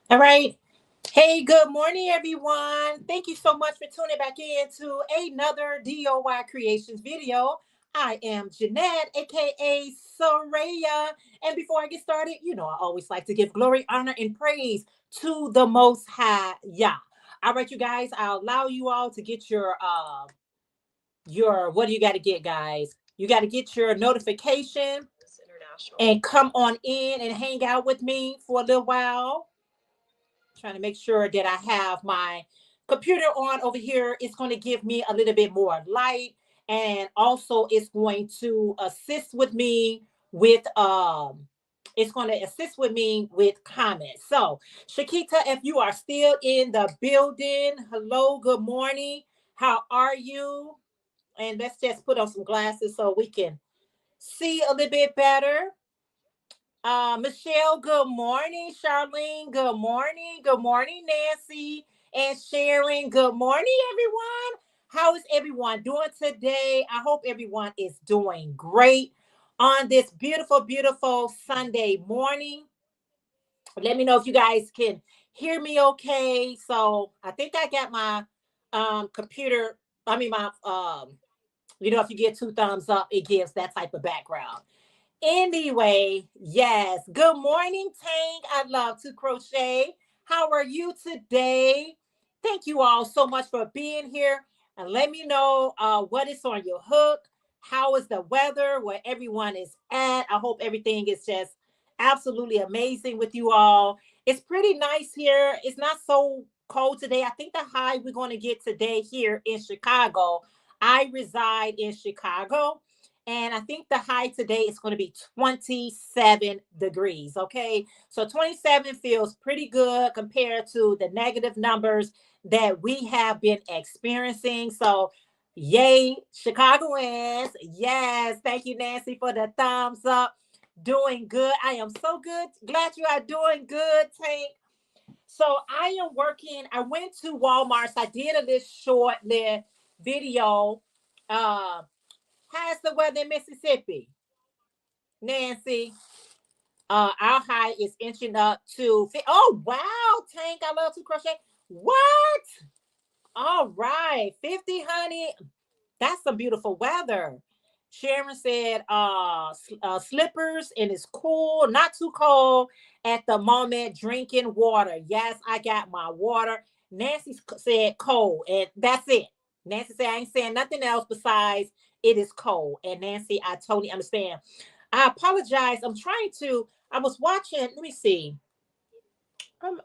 All right. Hey, good morning, everyone. Thank you so much for tuning back in to another DOY Creations video. I am Jeanette, aka Sarayah. And before I get started, I always like to give glory, honor, and praise to the Most High Yah. All right, you guys, I'll allow you all to get your what do you got to get, guys? You got to get your notification and come on in and hang out with me for a little while. Trying to make sure that I have my computer on over here. It's going to give me a little bit more light, and also it's going to assist with me with comments. So, Shakita, if you are still in the building, hello, good morning. How are you? And let's just put on some glasses so we can see a little bit better. Michelle, good morning. Charlene, good morning. Good morning, Nancy and Sharon. Good morning, everyone. How is everyone doing today? I hope everyone is doing great on this beautiful, beautiful Sunday morning. Let me know if you guys can hear me okay. So I think I got my computer. I mean my if you get two thumbs up, it gives that type of background. Anyway, yes. Good morning, Tank. I love to crochet. How are you today? Thank you all so much for being here. And let me know what is on your hook. How is the weather? Where everyone is at. I hope everything is just absolutely amazing with you all. It's pretty nice here. It's not so cold today. I think the high we're going to get today here in Chicago. I reside in Chicago. And I think the high today is going to be 27 degrees. Okay. So 27 feels pretty good compared to the negative numbers that we have been experiencing. So, yay, Chicagoans. Yes. Thank you, Nancy, for the thumbs up. Doing good. I am so good. Glad you are doing good, Tank. So I am working. I went to Walmart. So I did a little short little video. Uh, how's the weather in Mississippi? Nancy, our high is inching up to. Oh wow, Tank! I love to crochet. What? All right, 50, honey. That's some beautiful weather. Sharon said, slippers and it's cool, not too cold at the moment. Drinking water. Yes, I got my water. Nancy said cold, and that's it. Nancy said I ain't saying nothing else besides it is cold. And Nancy, I totally understand. I apologize. I was watching. Let me see.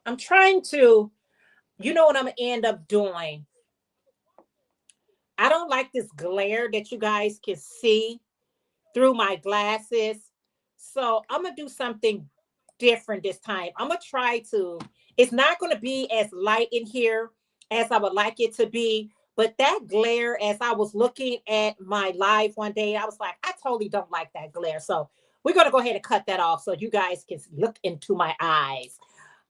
I'm trying to. You know what I'm gonna end up doing? I don't like this glare that you guys can see through my glasses. So I'm gonna do something different this time. I'm gonna try to. It's not gonna be as light in here as I would like it to be. But that glare, as I was looking at my live one day, I was like, I totally don't like that glare. So we're gonna go ahead and cut that off so you guys can look into my eyes.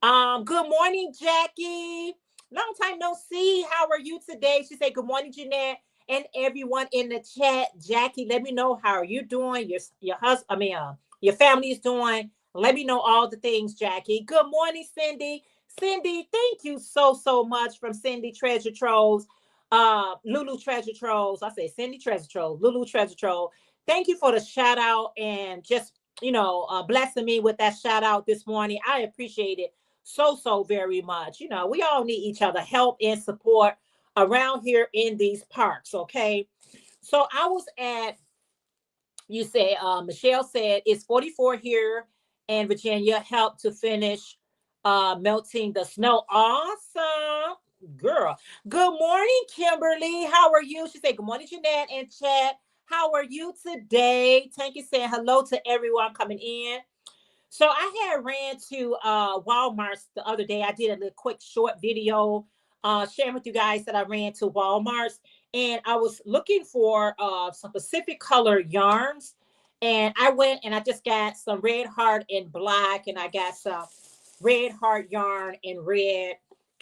Good morning, Jackie. Long time no see. How are you today? She said, good morning, Jeanette, and everyone in the chat. Jackie, let me know how are you doing. Your husband, your family is doing. Let me know all the things, Jackie. Good morning, Cindy. Cindy, thank you so much from Cindy Treasure Trolls. Lulu Treasure Trolls. I say Cindy Treasure Troll, Lulu Treasure Troll. Thank you for the shout out and just blessing me with that shout out this morning. I appreciate it so very much. We all need each other help and support around here in these parks. Okay. So I was at, you said, Michelle said it's 44 here and Virginia helped to finish melting the snow. Awesome. Girl. Good morning, Kimberly. How are you? She said, good morning, Jeanette and chat. How are you today? Thank you. Saying hello to everyone coming in. So I had ran to Walmart the other day. I did a little quick short video sharing with you guys that I ran to Walmart, and I was looking for some specific color yarns. And I went and I just got some red heart in black, and I got some red heart yarn in red,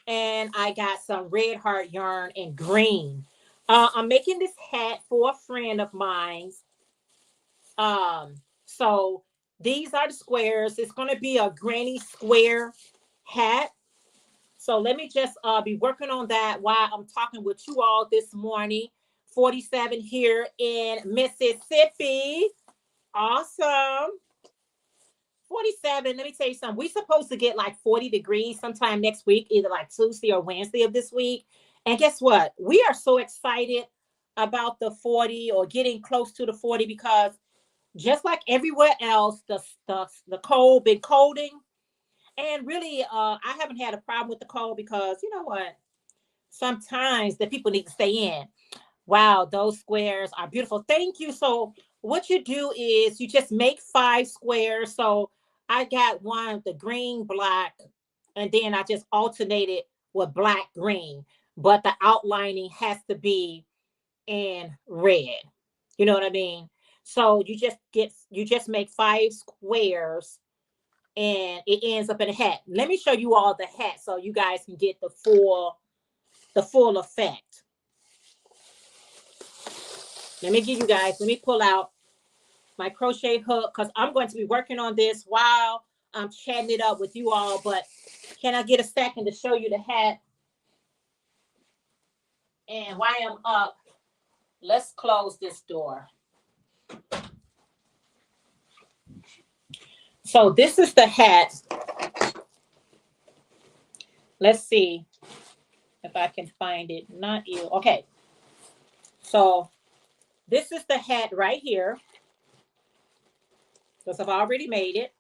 and I got some red heart yarn in green. I'm making this hat for a friend of mine's. So these are the squares. It's going to be a granny square hat. So let me just be working on that while I'm talking with you all this morning. 47 here in Mississippi. Awesome. 47. Let me tell you something. We're supposed to get like 40 degrees sometime next week, either like Tuesday or Wednesday of this week. And guess what? We are so excited about the 40 or getting close to the 40 because just like everywhere else, the cold been colding. And really, I haven't had a problem with the cold because you know what? Sometimes the people need to stay in. Wow, those squares are beautiful. Thank you. So what you do is you just make 5 squares. So I got one, the green, black, and then I just alternated with black, green. But the outlining has to be in red. You know what I mean? So you just make 5 squares and it ends up in a hat. Let me show you all the hat so you guys can get the full effect. Let me pull out my crochet hook because I'm going to be working on this while I'm chatting it up with you all. But can I get a second to show you the hat? And while I'm up, let's close this door. So this is the hat. Let's see if I can find it. Not you. Okay. So this is the hat right here. Because I've already made it.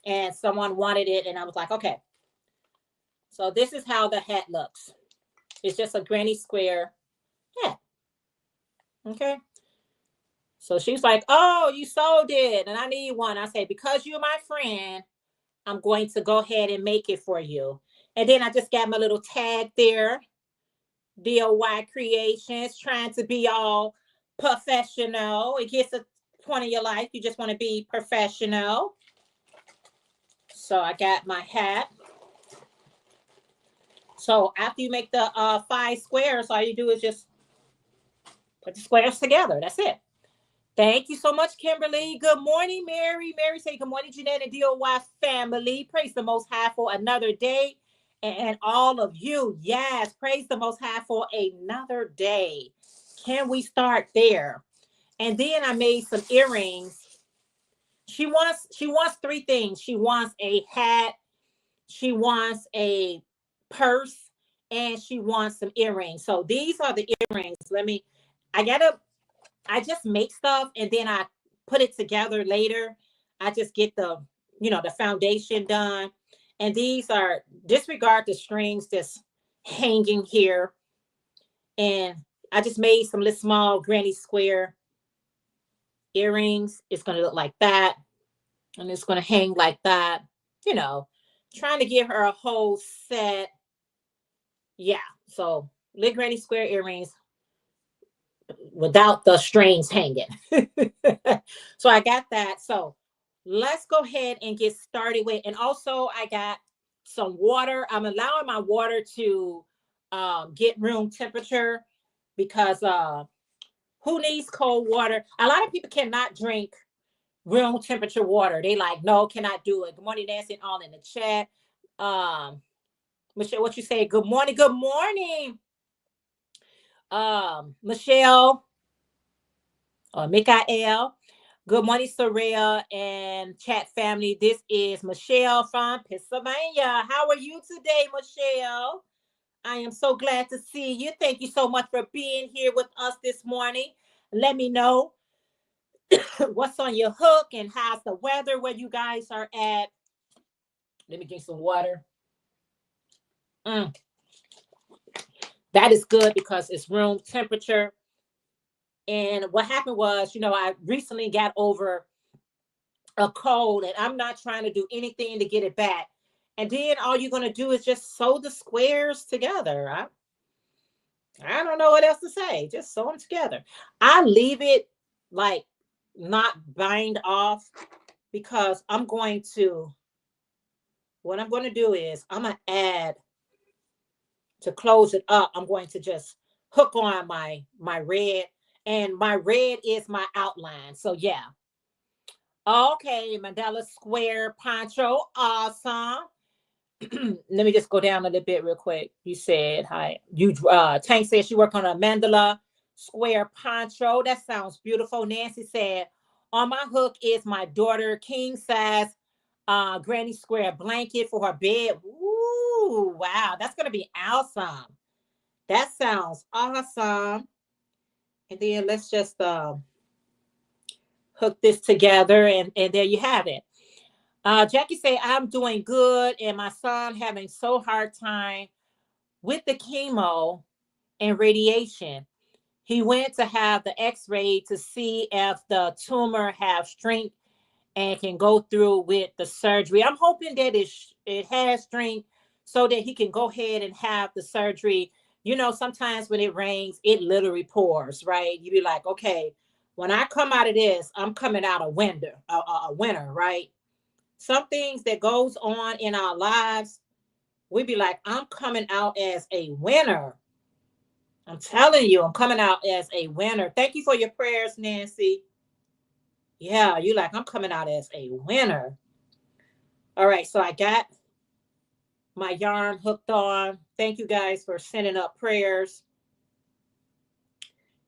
And someone wanted it. And I was like, okay. So this is how the hat looks. It's just a granny square hat. Okay. So she's like, oh, you sold it. And I need one. I say, because you're my friend, I'm going to go ahead and make it for you. And then I just got my little tag there. DOYcreations, trying to be all professional. It gets a point in your life. You just want to be professional. So I got my hat. So after you make the 5 squares, all you do is just put the squares together. That's it. Thank you so much, Kimberly. Good morning, Mary. Mary say, good morning, Jeanette and DOY family. Praise the Most High for another day. And all of you, yes, praise the Most High for another day. Can we start there? And then I made some earrings. She wants 3 things. She wants a hat, she wants a purse, and she wants some earrings. So these are the earrings. I just make stuff and then I put it together later. I just get the foundation done. And these are, disregard the strings that's hanging here. And I just made some little small granny square earrings. It's going to look like that. And it's going to hang like that. Trying to give her a whole set. Yeah. So little granny square earrings without the strings hanging. So I got that. So let's go ahead and get started with. And also I got some water. I'm allowing my water to get room temperature because who needs cold water? A lot of people cannot drink room temperature water. They like, no, cannot do it. Good morning, Nancy, all in the chat. Michelle, what you say? Good morning. Good morning. Michelle, Mikael. Good morning, Sarayah and chat family. This is Michelle from Pennsylvania. How are you today, Michelle? I am so glad to see you. Thank you so much for being here with us this morning. Let me know what's on your hook and how's the weather where you guys are at. Let me drink some water. That is good because it's room temperature. And what happened was, I recently got over a cold and I'm not trying to do anything to get it back. And then all you're going to do is just sew the squares together. I don't know what else to say. Just sew them together. I leave it like not bind off because what I'm going to do is I'm going to add, to close it up, I'm going to just hook on my red, and my red is my outline. So yeah. Okay, Mandela square poncho. Awesome. let me just go down a little bit real quick. You said hi. You Tank said she worked on a mandala square poncho. That sounds beautiful. Nancy said on my hook is my daughter king size granny square blanket for her bed. Ooh, wow, that's gonna be awesome. That sounds awesome. And then let's just hook this together, and there you have it. Jackie say I'm doing good, and my son having so hard time with the chemo and radiation. He went to have the X-ray to see if the tumor have strength and can go through with the surgery. I'm hoping that it has strength so that he can go ahead and have the surgery. You know, sometimes when it rains, it literally pours, right? You be like, okay, when I come out of this, I'm coming out a winner, right? Some things that goes on in our lives, we be like, I'm coming out as a winner. I'm telling you, I'm coming out as a winner. Thank you for your prayers, Nancy. Yeah, you like, I'm coming out as a winner. All right, so I got my yarn hooked on. Thank you guys for sending up prayers.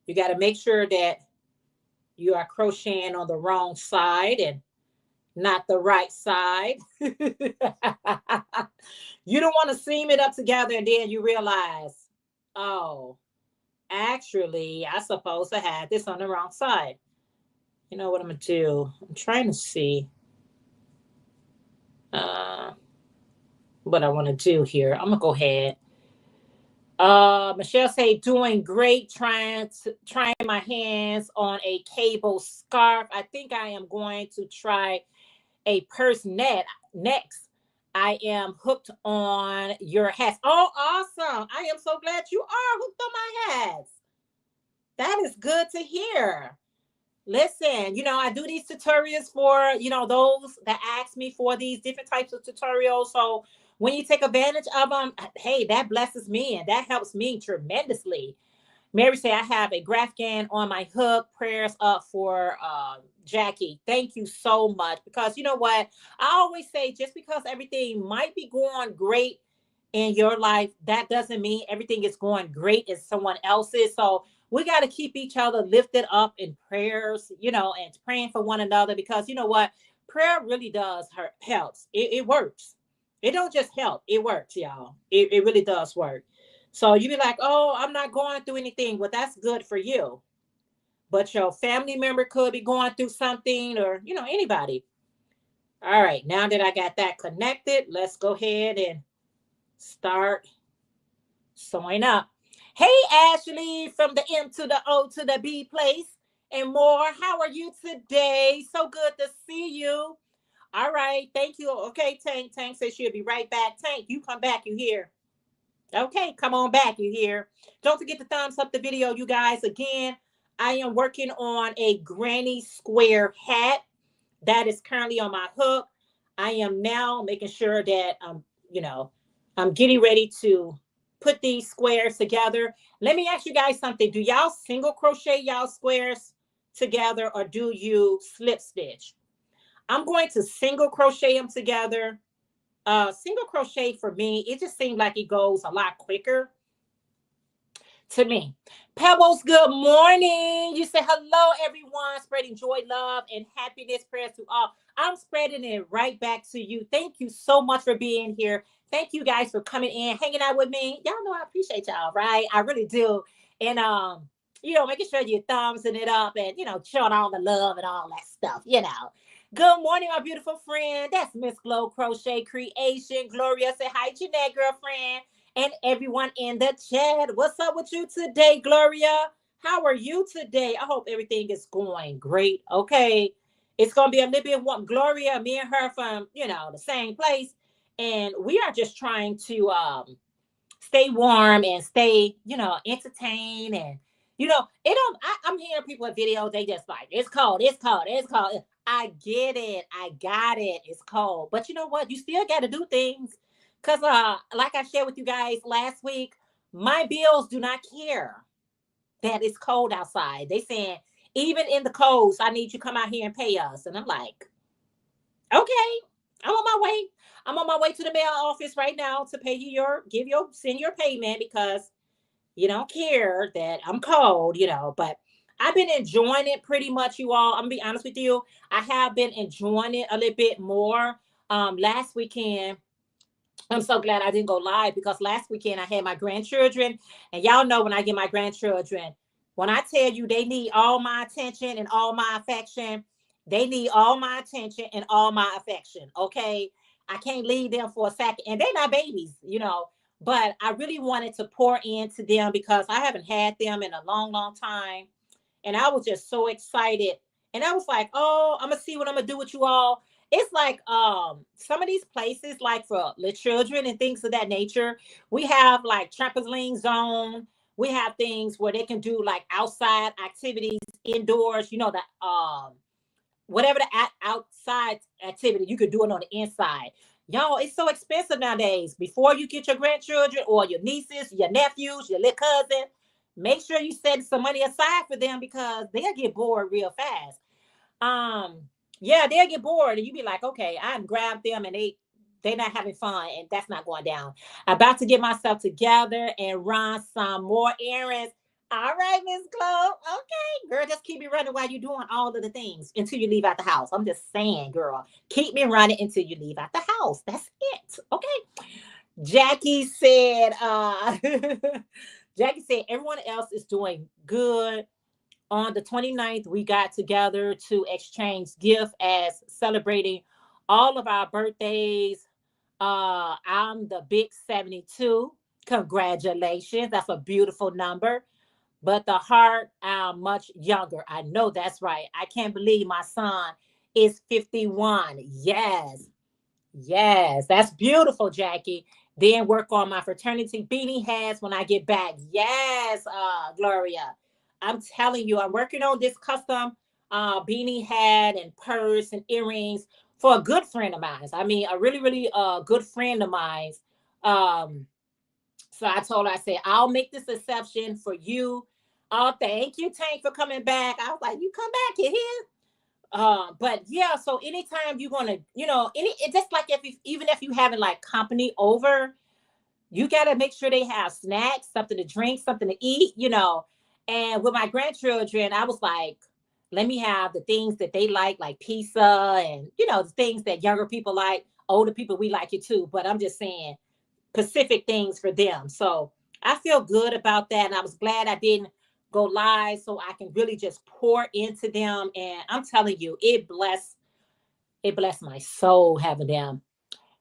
You got to make sure that you are crocheting on the wrong side and not the right side. You don't want to seam it up together and then you realize, oh, actually, I supposed to have this on the wrong side. You know what I'm going to do? I'm trying to see what I want to do here. I'm going to go ahead. Michelle say doing great, trying my hands on a cable scarf. I think I am going to try a purse net next. I am hooked on your hats. Oh, awesome. I am so glad you are hooked on my hats. That is good to hear. Listen, I do these tutorials for, those that ask me for these different types of tutorials. So when you take advantage of them, hey, that blesses me and that helps me tremendously. Mary say, I have a Grafgan on my hook. Prayers up for Jackie. Thank you so much. Because you know what? I always say just because everything might be going great in your life, that doesn't mean everything is going great in someone else's. So we got to keep each other lifted up in prayers, and praying for one another, because you know what? Prayer really does helps. It works. It don't just help. It works, y'all. It really does work. So you be like, oh, I'm not going through anything. Well, that's good for you. But your family member could be going through something, or, anybody. All right. Now that I got that connected, let's go ahead and start sewing up. Hey, Ashley, from the M to the O to the B place and more. How are you today? So good to see you. All right. Thank you. Okay, Tank. Tank says she'll be right back. Tank, you come back. You here? Okay, come on back. You here? Don't forget to thumbs up the video, you guys. Again, I am working on a granny square hat that is currently on my hook. I am now making sure that I'm getting ready to put these squares together. Let me ask you guys something. Do y'all single crochet y'all squares together, or do you slip stitch? I'm going to single crochet them together. Single crochet for me, it just seems like it goes a lot quicker to me. Pebbles, good morning. You say hello, everyone. Spreading joy, love, and happiness. Prayers to all. I'm spreading it right back to you. Thank you so much for being here. Thank you guys for coming in, hanging out with me. Y'all know I appreciate y'all, right? I really do. And making sure you're thumbsing it up and showing all the love and all that stuff. Good morning, my beautiful friend. That's Miss Glow Crochet Creation. Gloria, say hi, Jeanette, girlfriend. And everyone in the chat. What's up with you today, Gloria? How are you today? I hope everything is going great. Okay. It's going to be a little bit warm. Gloria, me and her from, the same place. And we are just trying to stay warm and stay, entertained. And, I'm hearing people in videos, they just like, it's cold, it's cold, it's cold. I get it. I got it. It's cold. But you know what? You still got to do things. Because like I shared with you guys last week, my bills do not care that it's cold outside. They saying, even in the colds, I need you to come out here and pay us. And I'm like, okay, I'm on my way. I'm on my way to the mail office right now to pay you send your payment because you don't care that I'm cold, but I've been enjoying it pretty much, you all. I'm gonna be honest with you. I have been enjoying it a little bit more. Last weekend, I'm so glad I didn't go live because last weekend I had my grandchildren, and y'all know when I get my grandchildren, when I tell you they need all my attention and all my affection, they need all my attention and all my affection. Okay, I can't leave them for a second, and they're not babies, But I really wanted to pour into them because I haven't had them in a long, long time, and I was just so excited. And I was like, oh, I'm gonna see what I'm gonna do with you all. It's like some of these places, like for the children and things of that nature, we have like trampoline zone. We have things where they can do like outside activities indoors, the whatever the outside activity, you could do it on the inside. Y'all, it's so expensive nowadays. Before you get your grandchildren or your nieces, your nephews, your little cousin, make sure you set some money aside for them because they'll get bored real fast. um yeah, they'll get bored and you be like, okay, I grabbed them and they not having fun, and that's not going down. About to get myself together and run some more errands. All right, Miss Chloe. Okay, girl, just keep me running while you're doing all of the things until you leave out the house. I'm just saying, girl, keep me running until you leave out the house. That's it. Okay. Jackie said, Jackie said everyone else is doing good. On the 29th, we got together to exchange gifts as celebrating all of our birthdays. I'm the big 72. Congratulations. That's a beautiful number. But the heart, I'm much younger. I know that's right. I can't believe my son is 51. Yes. Yes, that's beautiful, Jackie. Then work on my fraternity beanie hats when I get back. Yes, Gloria. I'm telling you, I'm working on this custom beanie hat and purse and earrings for a good friend of mine. I mean, a really, really good friend of mine. Um, so I told her, I said, I'll make this exception for you. Oh, thank you, Tank, for coming back. I was like, you come back, you here? But yeah, so anytime you're gonna, it's just like even if you having like company over, you gotta make sure they have snacks, something to drink, something to eat. And with my grandchildren, I was like, let me have the things that they like pizza and the things that younger people like, older people we like it too. But I'm just saying specific things for them. So I feel good about that. And I was glad I didn't go live so I can really just pour into them. And I'm telling you, it blessed my soul having them.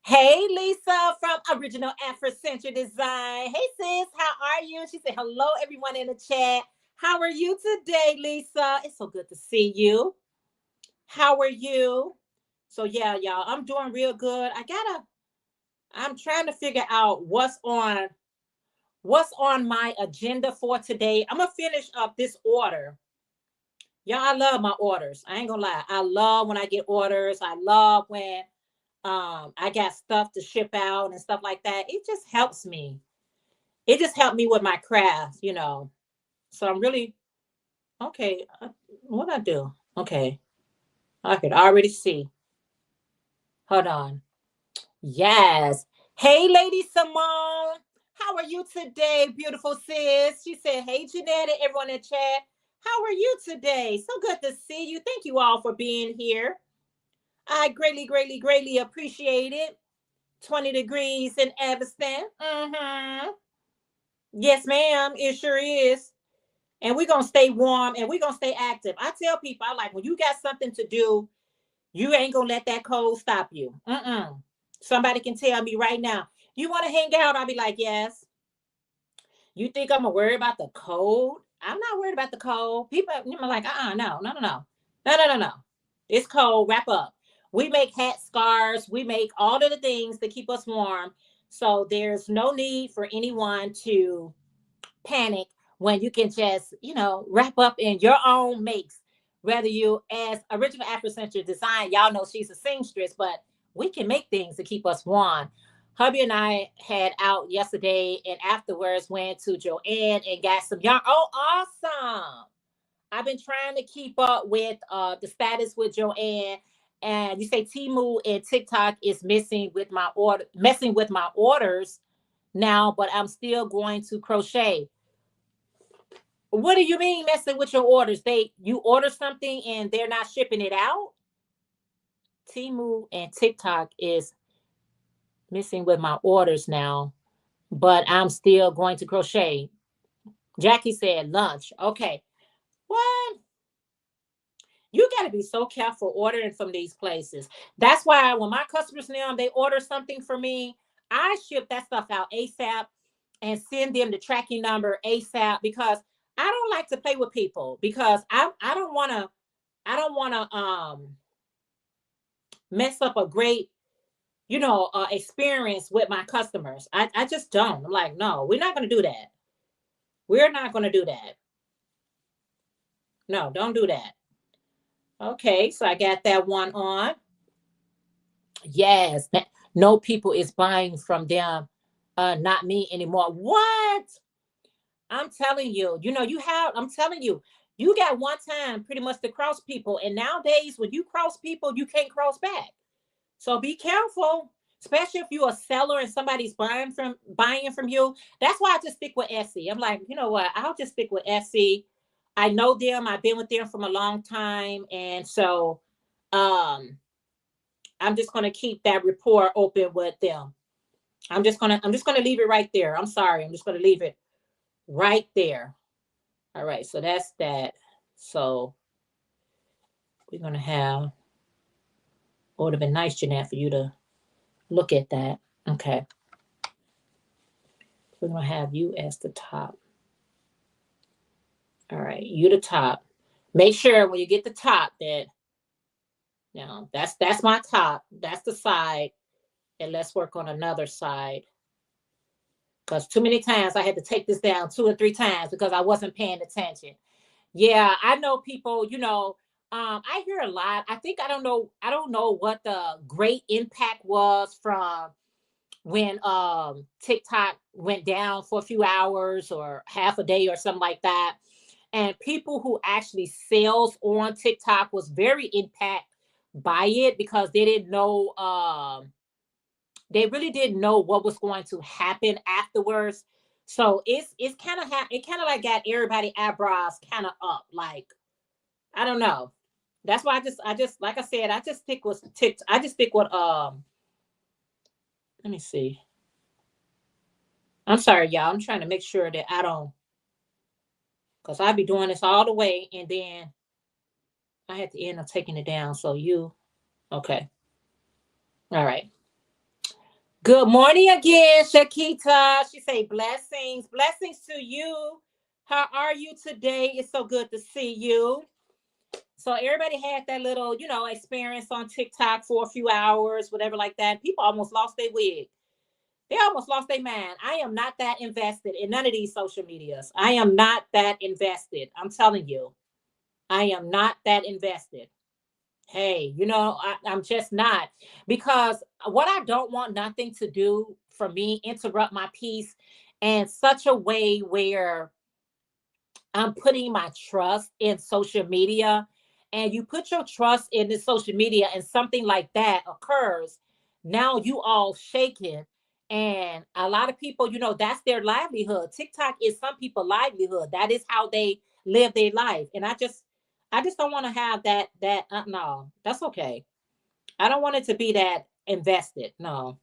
Hey, Lisa from Original Afrocentric Design. Hey, sis, how are you? She said, hello, everyone in the chat. How are you today, Lisa? It's so good to see you. How are you? So yeah, y'all, I'm doing real good. I'm trying to figure out what's on my agenda for today. I'm gonna finish up this order. Y'all, I love my orders. I ain't gonna lie. I love when I get orders. I love when I got stuff to ship out and stuff like that. It just helps me. It just helped me with my craft. So I'm really okay. What I do? Okay, I could already see. Hold on. Yes. Hey, Lady Simone. How are you today, beautiful sis? She said, hey, Jeanette, and everyone in chat. How are you today? So good to see you. Thank you all for being here. I greatly, greatly, greatly appreciate it. 20 degrees in Evanston. Mm-hmm. Yes, ma'am. It sure is. And we're going to stay warm and we're going to stay active. I tell people, I like when you got something to do, you ain't going to let that cold stop you. Mm-mm. Somebody can tell me right now, you want to hang out? I'll be like, yes. You think I'm going to worry about the cold? I'm not worried about the cold. People are like, no, no, no, no. No, no, no, no. It's cold. Wrap up. We make hat scarves. We make all of the things that keep us warm. So there's no need for anyone to panic when you can just, wrap up in your own makes. Whether you, as Original Afrocentric Design, y'all know she's a seamstress, but we can make things to keep us warm. Hubby and I had out yesterday and afterwards went to Joanne and got some yarn. Oh, awesome. I've been trying to keep up with the status with Joanne. And you say Temu and TikTok is messing with my orders now, but I'm still going to crochet. What do you mean messing with your orders? You order something and they're not shipping it out? Temu and TikTok is messing with my orders now, but I'm still going to crochet. Jackie said lunch. Okay. What? You got to be so careful ordering from these places. That's why when my customers now they order something for me, I ship that stuff out ASAP and send them the tracking number ASAP because I don't like to play with people because I don't want to mess up a great experience with my customers. I just don't. I'm like, no, we're not going to do that. We're not going to do that. No, don't do that. Okay, so I got that one on. Yes, no people is buying from them, not me anymore. What? I'm telling you, I'm telling you, you got one time pretty much to cross people. And nowadays, when you cross people, you can't cross back. So be careful, especially if you're a seller and somebody's buying from you. That's why I just stick with Etsy. I'm like, you know what? I'll just stick with Etsy. I know them. I've been with them from a long time. And so um I'm just gonna keep that rapport open with them. I'm just gonna leave it right there. I'm sorry. I'm just gonna leave it right there. All right, so that's that. So we're gonna have it would have been nice, Jeanette, for you to look at that. Okay. We're gonna have you as the top. All right, you the top. Make sure when you get the top that now that's my top. That's the side. And let's work on another side. Because too many times I had to take this down 2 or 3 times because I wasn't paying attention. Yeah, I know people, I hear a lot. I don't know what the great impact was from when TikTok went down for a few hours or half a day or something like that. And people who actually sales on TikTok was very impacted by it because they really didn't know what was going to happen afterwards. So it's kind of like got everybody eyebrows kind of up. Like I don't know. That's why I just like I said I just stick with tick. I just stick with Let me see. I'm sorry, y'all. I'm trying to make sure that I don't, cause I be doing this all the way, and then I had to end up taking it down. So okay, all right. Good morning again, Shakita. She say blessings, blessings to you. How are you today? It's so good to see you. So everybody had that little, experience on TikTok for a few hours, whatever like that. People almost lost their wig. They almost lost their mind. I am not that invested in none of these social medias. I am not that invested. I'm telling you, I am not that invested. Hey, I'm just not because what I don't want nothing to do for me interrupt my peace in such a way where I'm putting my trust in social media. And you put your trust in the social media and something like that occurs. Now you all shaking. And a lot of people, that's their livelihood. TikTok is some people's livelihood. That is how they live their life. And I just don't want to have that no, that's okay. I don't want it to be that invested. No.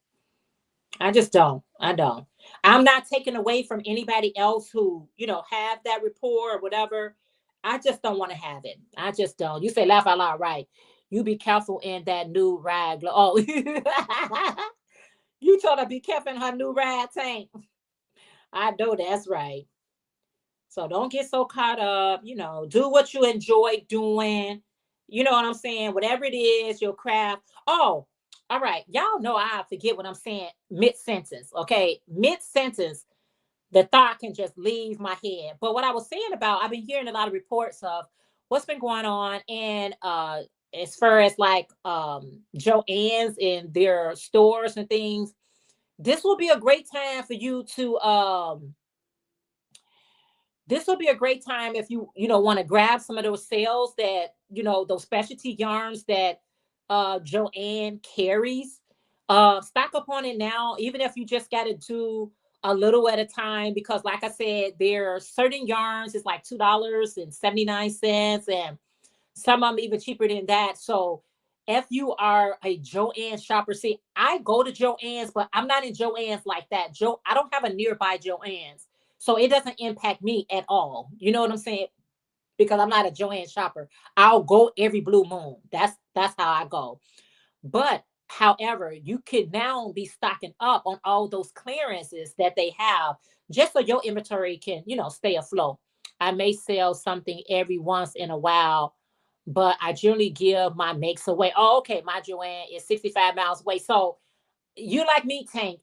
I just don't. I don't. I'm not taking away from anybody else who, have that rapport or whatever. I just don't want to have it. I just don't. You say laugh out loud, right? You be careful in that new rag. Oh, you told her be careful in her new rag tank. I know that's right. So don't get so caught up. Do what you enjoy doing. You know what I'm saying? Whatever it is, your craft. Oh, all right. Y'all know I forget what I'm saying mid sentence. Okay. Mid sentence, the thought can just leave my head. But what I was saying about, I've been hearing a lot of reports of what's been going on in as far as like Joann's in their stores and things. This will be a great time for you to this will be a great time if you want to grab some of those sales that those specialty yarns that Joanne carries. Stock up on it now, even if you just got to do a little at a time, because like I said, there are certain yarns, it's like $2.79, and some of them even cheaper than that. So if you are a Joanne shopper, see, I go to Joann's, but I'm not in Joann's like that. I don't have a nearby Joann's. So it doesn't impact me at all. You know what I'm saying? Because I'm not a Joanne shopper. I'll go every blue moon. That's how I go. But however, you could now be stocking up on all those clearances that they have, just so your inventory can, stay afloat. I may sell something every once in a while, but I generally give my makes away. Oh, okay, my Joanne is 65 miles away. So you like me, Tank.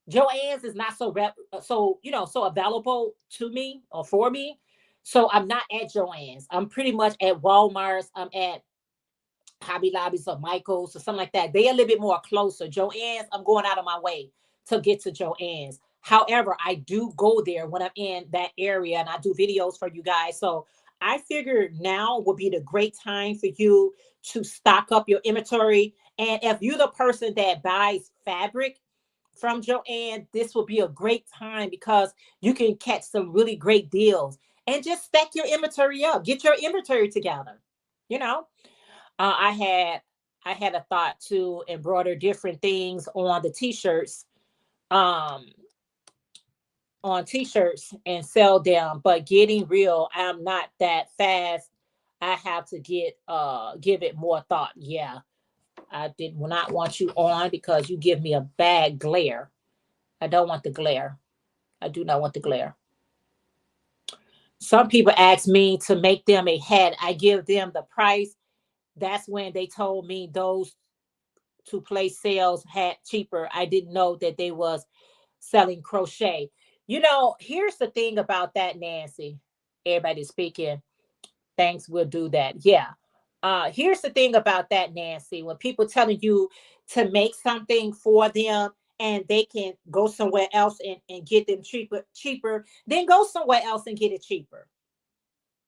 Joanne's is not so available to me or for me. So I'm not at Joanne's. I'm pretty much at Walmart's. I'm at Hobby Lobbies or Michael's or something like that. They a little bit more closer. Joann's, I'm going out of my way to get to Joann's. However, I do go there when I'm in that area and I do videos for you guys. So I figured now would be the great time for you to stock up your inventory. And if you're the person that buys fabric from Joanne, this will be a great time because you can catch some really great deals and just stack your inventory up. Get your inventory together. You know, uh, I had I had a thought to embroider different things um, on t-shirts and sell them. But getting real, I'm not that fast. I have to give it more thought. Yeah, I did not want you on because you give me a bad glare. I don't want the glare. I do not want the glare. Some people ask me to make them a hat. I give them the price. That's when they told me those to place sales had cheaper. I didn't know that they was selling crochet. Here's the thing about that, Nancy. Everybody speaking. Thanks, we'll do that. Yeah. Here's the thing about that, Nancy. When people telling you to make something for them and they can go somewhere else and get them cheaper, then go somewhere else and get it cheaper.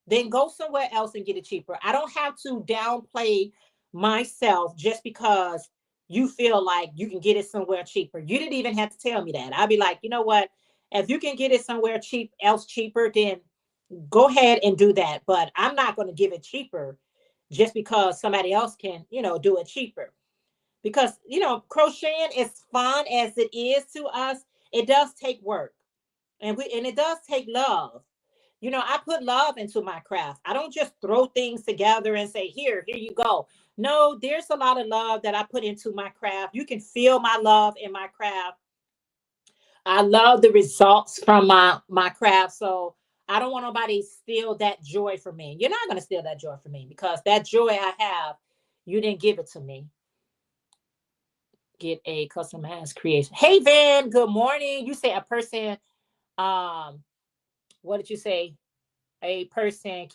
Then go somewhere else and get it cheaper. I don't have to downplay myself just because you feel like you can get it somewhere cheaper. You didn't even have to tell me that. I'd be like, you know what? If you can get it somewhere cheaper, then go ahead and do that. But I'm not going to give it cheaper just because somebody else can, do it cheaper. Because, crocheting, as fun as it is to us, it does take work. And it does take love. I put love into my craft. I don't just throw things together and say, here you go. No, there's a lot of love that I put into my craft. You can feel my love in my craft. I love the results from my craft. So I don't want nobody to steal that joy from me. You're not going to steal that joy from me because that joy I have, you didn't give it to me. Get a customized creation. Hey Van, good morning. You say a person, um, what did you say? A person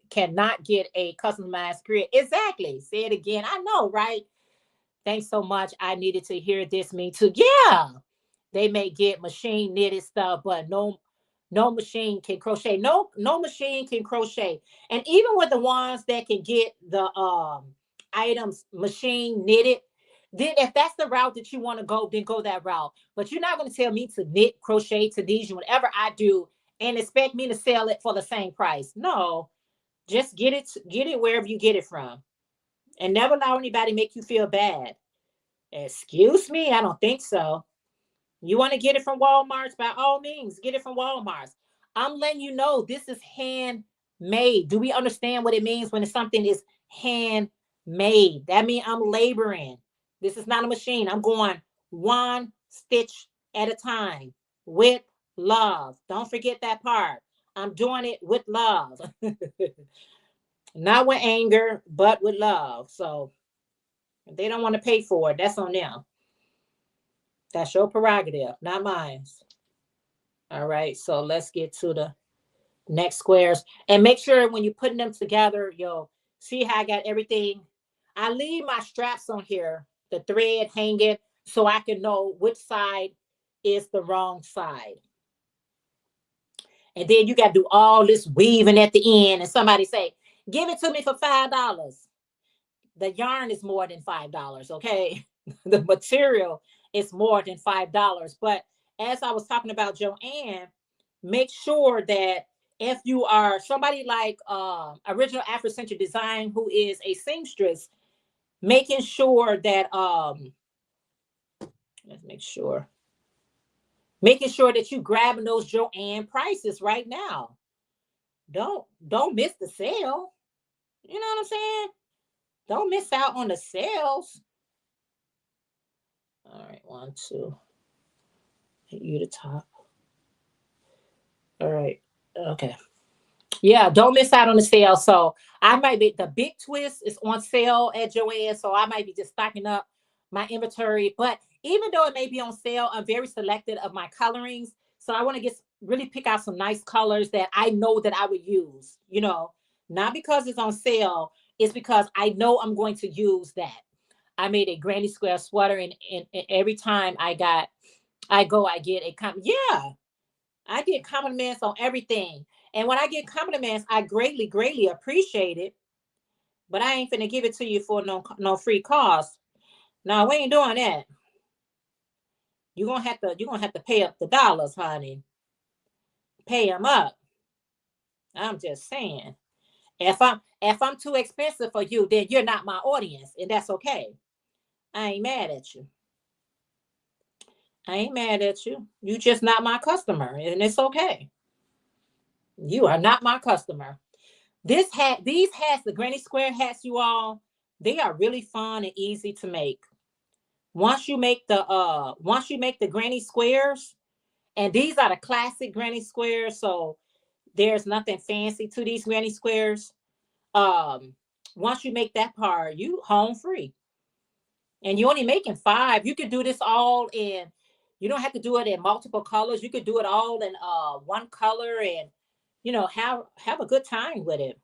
cannot get a customized career. Exactly. Say it again. I know, right? Thanks so much. I needed to hear this. Me too. Yeah. They may get machine knitted stuff, but no machine can crochet. No machine can crochet. And even with the ones that can get the items machine knitted, then if that's the route that you want to go, then go that route. But you're not going to tell me to knit, crochet, Tunisian, whatever I do, and expect me to sell it for the same price. No, just get it wherever you get it from. And never allow anybody make you feel bad. Excuse me, I don't think so. You want to get it from Walmart's, by all means, get it from Walmart's. I'm letting you know this is handmade. Do we understand what it means when something is handmade? That means I'm laboring. This is not a machine. I'm going one stitch at a time with love. Don't forget that part. I'm doing it with love. Not with anger, but with love. So if they don't want to pay for it, that's on them. That's your prerogative, not mine. All right, so let's get to the next squares. And make sure when you're putting them together, you'll see how I got everything. I leave my straps on here, the thread hanging, so I can know which side is the wrong side. And then you got to do all this weaving at the end. And somebody say, give it to me for $5. the yarn is more than $5, okay? The material is more than $5. But as I was talking about Joanne, make sure that if you are somebody like Original Afrocentric Design, who is a seamstress, making sure that let's make sure, making sure that you grabbing those Joanne prices right now. Don't miss the sale. You know what I'm saying? Don't miss out on the sales. All right, 1, 2. Hit you the top. All right. Okay. Yeah, don't miss out on the sale. So I might be, the big twist is on sale at Joanne. So I might be just stocking up my inventory. But even though it may be on sale, I'm very selective of my colorings. So I want to get really pick out some nice colors that I know that I would use, you know, not because it's on sale, it's because I know I'm going to use that. I made a granny square sweater, and every time I get a yeah, I get compliments on everything. And when I get compliments, I greatly, greatly appreciate it. But I ain't finna give it to you for no free cost. No, we ain't doing that. You're gonna have to pay up the dollars, honey. Pay them up. I'm just saying. If I'm too expensive for you, then you're not my audience, and that's okay. I ain't mad at you. I ain't mad at you. You just not my customer, and it's okay. You are not my customer. These hats, the granny square hats, you all, they are really fun and easy to make. Once you make the granny squares, and these are the classic granny squares, so there's nothing fancy to these granny squares. Um, Once you make that part, you home free. And you're only making 5. You could do this all in, you don't have to do it in multiple colors. You could do it all in one color, and have a good time with it.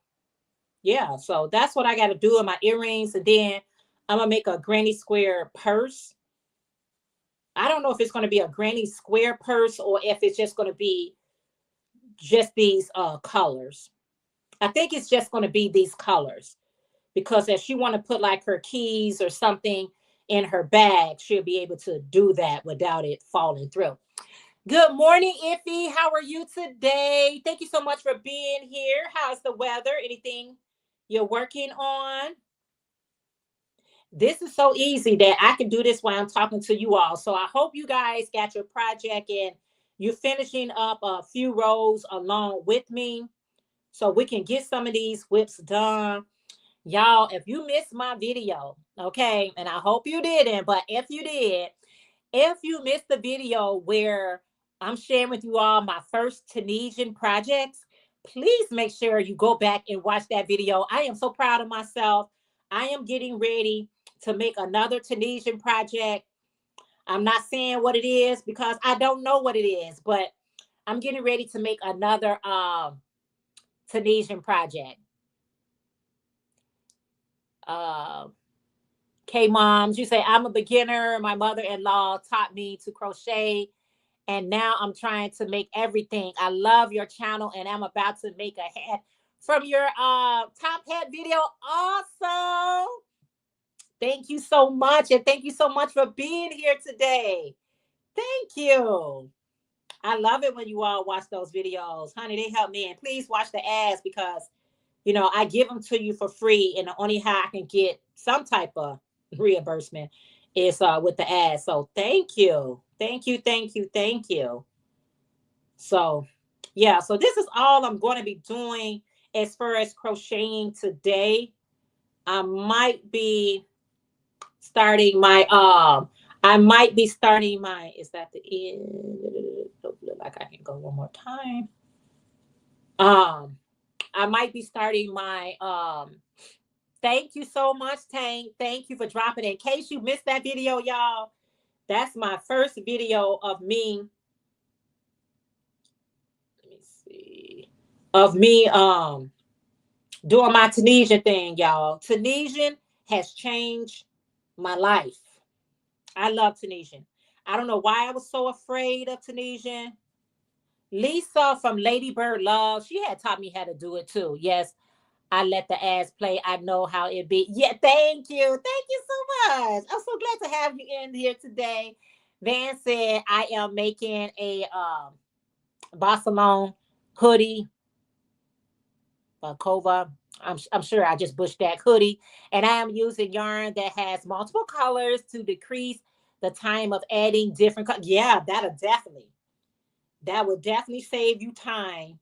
Yeah, so that's what I got to do in my earrings, and then I'm gonna make a granny square purse. I don't know if it's gonna be a granny square purse or if it's just gonna be just these colors. I think it's just gonna be these colors, because if she want to put like her keys or something in her bag, she'll be able to do that without it falling through. Good morning, Iffy. How are you today? Thank you so much for being here. How's the weather? Anything you're working on? This is so easy that I can do this while I'm talking to you all. So I hope you guys got your project and you're finishing up a few rows along with me so we can get some of these whips done. Y'all, if you missed my video, okay, and I hope you didn't, but if you did, if you missed the video where I'm sharing with you all my first Tunisian projects, please make sure you go back and watch that video. I am so proud of myself. I am getting ready to make another Tunisian project. I'm not saying what it is because I don't know what it is, but I'm getting ready to make another Tunisian project. K moms, you say I'm a beginner. My mother-in-law taught me to crochet, and now I'm trying to make everything. I love your channel, and I'm about to make a hat from your top hat video. Awesome. Thank you so much, and thank you so much for being here today. Thank you. I love it when you all watch those videos. Honey, they help me. And please watch the ads because, I give them to you for free. And the only how I can get some type of reimbursement is with the ads. So thank you. Thank you. Thank you. Thank you. So, yeah. So this is all I'm going to be doing as far as crocheting today. I might be starting my is that the end? Look like I can go one more time. I might be starting my thank you so much, Tank. Thank you for dropping it. In case you missed that video, y'all, that's my first video of me. Let me see. Of me doing my Tunisian thing, y'all. Tunisian has changed my life. I love Tunisian. I don't know why I was so afraid of Tunisian. Lisa from Lady Bird Love, she had taught me how to do it too. Yes, I let the ads play. I know how it be. Yeah, thank you. Thank you so much. I'm so glad to have you in here today. Van said I am making a Barcelona hoodie, Cova. I'm sure I just bushed that hoodie. And I am using yarn that has multiple colors to decrease the time of adding different colors. Yeah, that would definitely save you time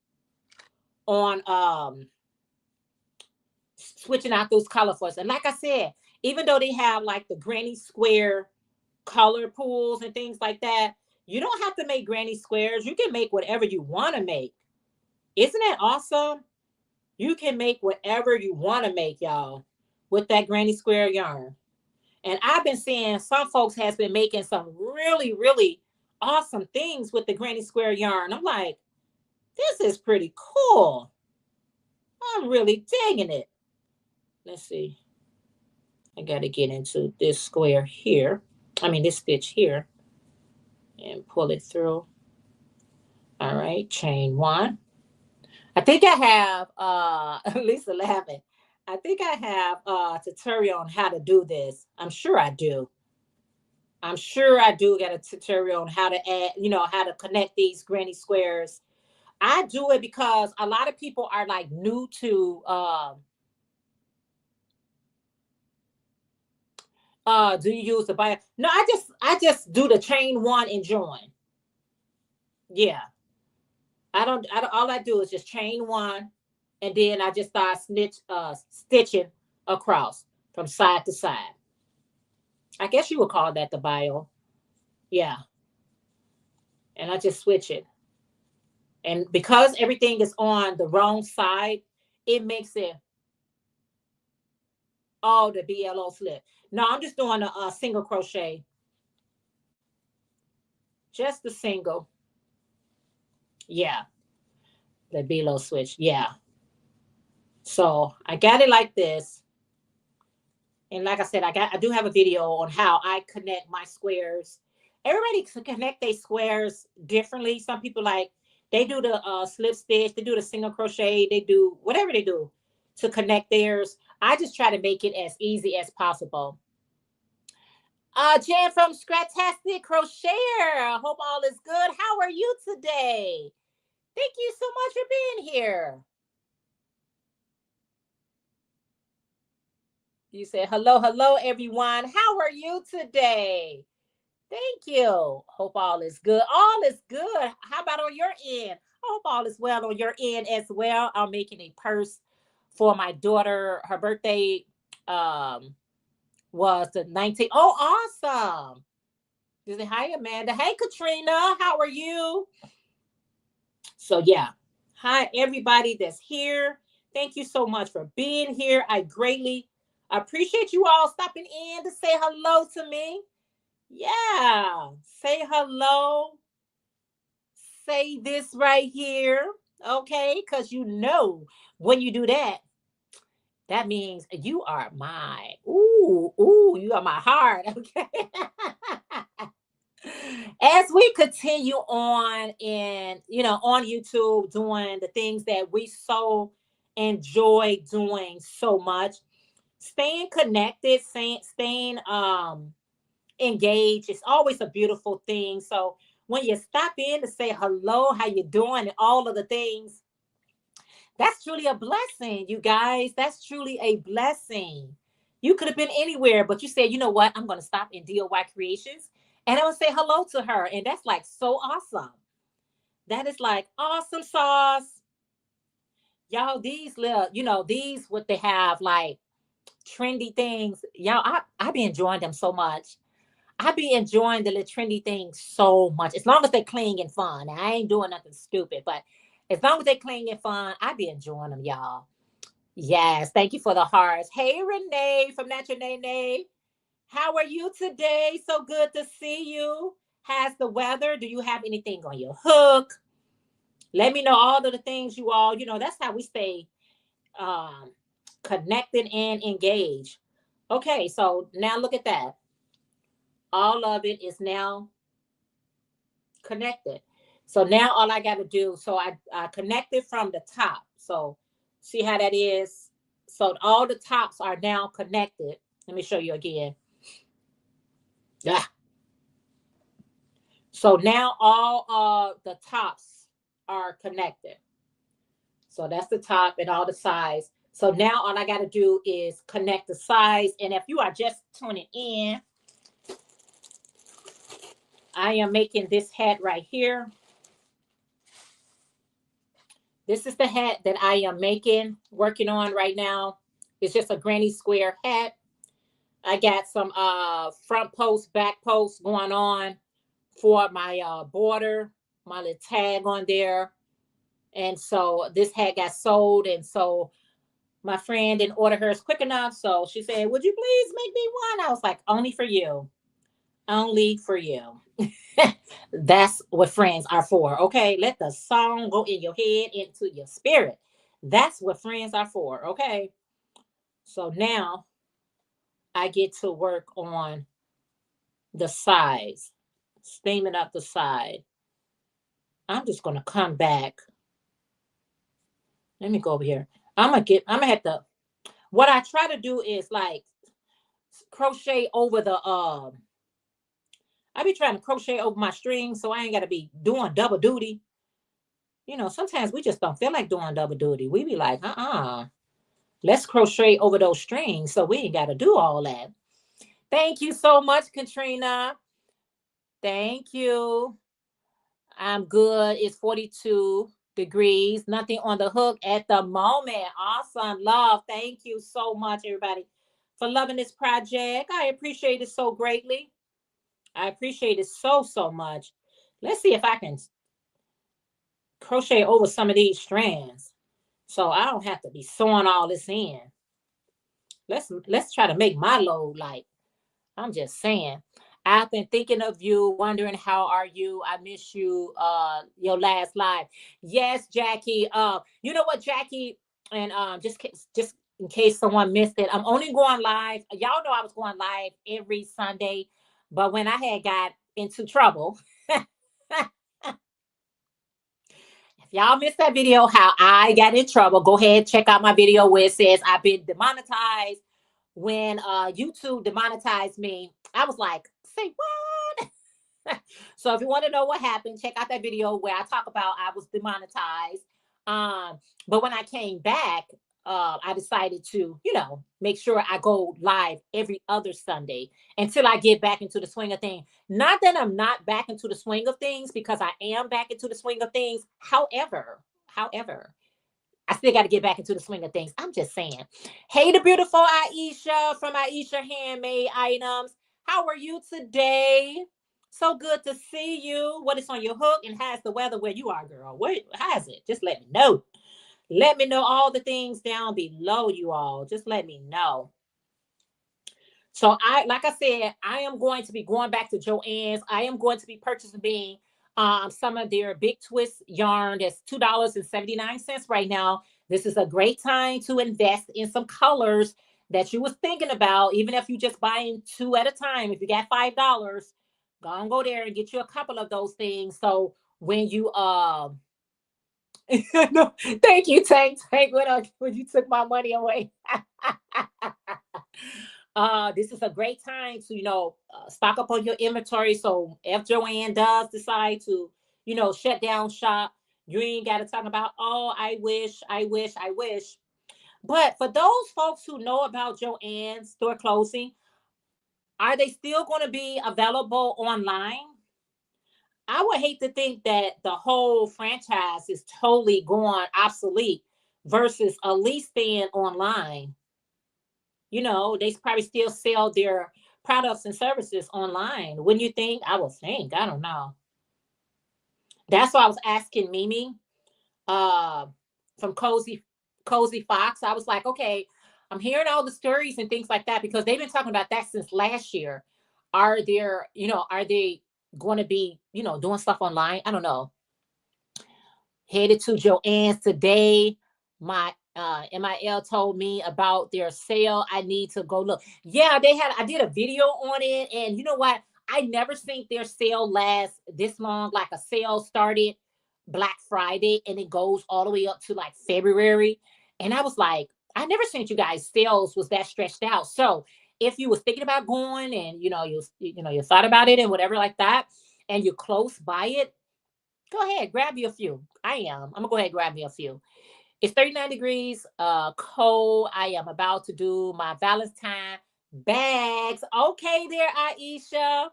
on switching out those colorfuls. And like I said, even though they have like the granny square color pools and things like that, you don't have to make granny squares. You can make whatever you want to make. Isn't that awesome? You can make whatever you want to make, y'all, with that granny square yarn. And I've been seeing some folks has been making some really, really awesome things with the granny square yarn. I'm like, this is pretty cool. I'm really digging it. Let's see. I got to get into this square here. I mean, this stitch here and pull it through. All right, chain one. I think I have Lisa laughing. I think I have a tutorial on how to do this. I'm sure I do. I'm sure I do get a tutorial on how to add, how to connect these granny squares. I do it because a lot of people are like new to do you use the bio? No, I just do the chain one and join. Yeah. I don't all I do is just chain one and then I just start stitching across from side to side. I guess you would call that the bio. Yeah. And I just switch it. And because everything is on the wrong side, it makes it all the BLO slip. No, I'm just doing a single crochet. Just the single. Yeah. The BLO switch. Yeah. So I got it like this. And like I said, I do have a video on how I connect my squares. Everybody can connect their squares differently. Some people like they do the slip stitch, they do the single crochet, they do whatever they do to connect theirs. I just try to make it as easy as possible. Jan from Scratastic Crocheter. Hope all is good. How are you today? Thank you so much for being here. You said hello, hello, everyone. How are you today? Thank you. Hope all is good. All is good. How about on your end? I hope all is well on your end as well. I'm making a purse for my daughter. Her birthday was the 19th. Oh, awesome. Is it hi, Amanda? Hey, Katrina. How are you? So, yeah. Hi, everybody that's here. Thank you so much for being here. I greatly appreciate you all stopping in to say hello to me. Yeah. Say hello. Say this right here. Okay. Because when you do that, that means you are my, you are my heart. Okay. As we continue on on YouTube doing the things that we so enjoy doing so much, staying connected, staying engaged is always a beautiful thing. So when you stop in to say hello, how you doing, and all of the things, that's truly a blessing, you guys. That's truly a blessing. You could have been anywhere, but you said, you know what? I'm going to stop in DOY Creations and I'm going to say hello to her. And that's like so awesome. That is like awesome sauce. Y'all, these little, these what they have like trendy things. Y'all, I be enjoying them so much. I be enjoying the little trendy things so much. As long as they clean and fun. I ain't doing nothing stupid, but as long as they clean and fun, I be enjoying them, y'all. Yes, thank you for the hearts. Hey, Renee from Natural Nene. How are you today? So good to see you. How's the weather? Do you have anything on your hook? Let me know all of the things you all, that's how we stay um, connected and engaged. Okay, so now look at that. All of it is now connected. So now all I got to do, so I connected from the top. So see how that is? So all the tops are now connected. Let me show you again. Yeah. So now all the tops are connected. So that's the top and all the sides. So now all I got to do is connect the sides. And if you are just tuning in, I am making this hat right here. This is the hat that I am making, working on right now. It's just a granny square hat. I got some front post, back post going on for my border, my little tag on there. And so this hat got sold. And so my friend didn't order hers quick enough. So she said, would you please make me one? I was like, only for you. Only for you. That's what friends are for. Okay. Let the song go in your head, into your spirit. That's what friends are for. Okay. So now I get to work on the sides, steaming up the side. I'm just going to come back. Let me go over here. I'm going to have to, what I try to do is like crochet over the, I be trying to crochet over my strings so I ain't got to be doing double duty. You know, sometimes we just don't feel like doing double duty. We be like, let's crochet over those strings so we ain't got to do all that. Thank you so much, Katrina. Thank you. I'm good. It's 42 degrees. Nothing on the hook at the moment. Awesome. Love. Thank you so much, everybody, for loving this project. I appreciate it so greatly. I appreciate it so, so much. Let's see if I can crochet over some of these strands so I don't have to be sewing all this in. Let's try to make my load light. I'm just saying. I've been thinking of you, wondering how are you? I miss you. Your last live. Yes, Jackie. You know what, Jackie? And just in case someone missed it, I'm only going live. Y'all know I was going live every Sunday, but when I had got into trouble, if y'all missed that video, how I got in trouble, go ahead, check out my video where it says I've been demonetized. When YouTube demonetized me, I was like, say what? So if you want to know what happened, check out that video where I talk about I was demonetized. But when I came back, I decided to, make sure I go live every other Sunday until I get back into the swing of things. Not that I'm not back into the swing of things, because I am back into the swing of things. However, I still got to get back into the swing of things. I'm just saying. Hey, the beautiful Aisha from Aisha Handmade Items. How are you today? So good to see you. What is on your hook, and how's the weather where you are, girl? How's it? Just let me know. Let me know all the things down below, you all. Just let me know. So like I said, I am going to be going back to Joann's. I am going to be purchasing some of their big twist yarn. That's $2.79 right now. This is a great time to invest in some colors that you was thinking about, even if you just buying two at a time. If you got $5, go there and get you a couple of those things. So when you no, thank you, Tank when you took my money away. This is a great time to stock up on your inventory. So if Joann does decide to shut down shop, you ain't got to talk about, oh, I wish. But for those folks who know about Joann's store closing, are they still going to be available online? I would hate to think that the whole franchise is totally going obsolete versus at least staying online. They probably still sell their products and services online. Wouldn't you think? I would think. I don't know. That's why I was asking Mimi from Cozy Fox. I was like, okay, I'm hearing all the stories and things like that, because they've been talking about that since last year. Are they going to be, doing stuff online? I don't know. Headed to Joann's today. My MIL told me about their sale. I need to go look. Yeah, I did a video on it, and you know what? I never seen their sale last this long. Like, a sale started Black Friday and it goes all the way up to like February. And I was like, I never seen you guys sales was that stretched out. So if you was thinking about going and you thought about it and whatever like that, and you're close by it, go ahead, grab you a few. I'm gonna go ahead and grab me a few. It's 39 degrees, cold. I am about to do my Valentine bags. Okay, there, Aisha.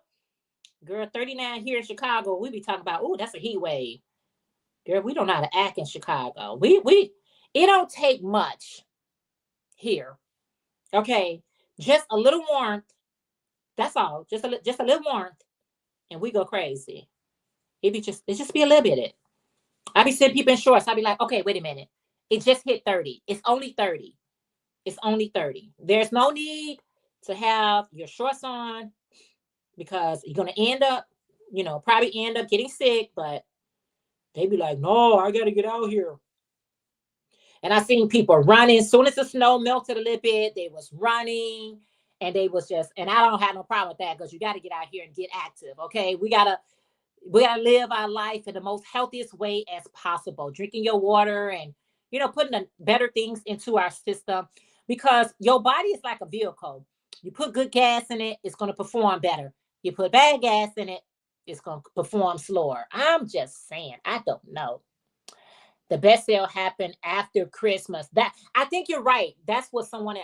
Girl, 39 here in Chicago. We be talking about, oh, that's a heat wave. Girl, we don't know how to act in Chicago. It don't take much here. Okay, just a little warmth. That's all. Just a little warmth, and we go crazy. It just be a little bit. I be seeing people in shorts. I be like, okay, wait a minute. It just hit 30. It's only 30. It's only 30. There's no need to have your shorts on because you're gonna end up, probably end up getting sick. But they be like, no, I gotta get out here. And I seen people running. As soon as the snow melted a little bit, they was running. And they was just, and I don't have no problem with that because you got to get out here and get active. Okay. We gotta live our life in the most healthiest way as possible. Drinking your water and putting the better things into our system because your body is like a vehicle. You put good gas in it, it's gonna perform better. You put bad gas in it, it's gonna perform slower. I'm just saying, I don't know. The best sale happened after Christmas. That I think you're right. That's what someone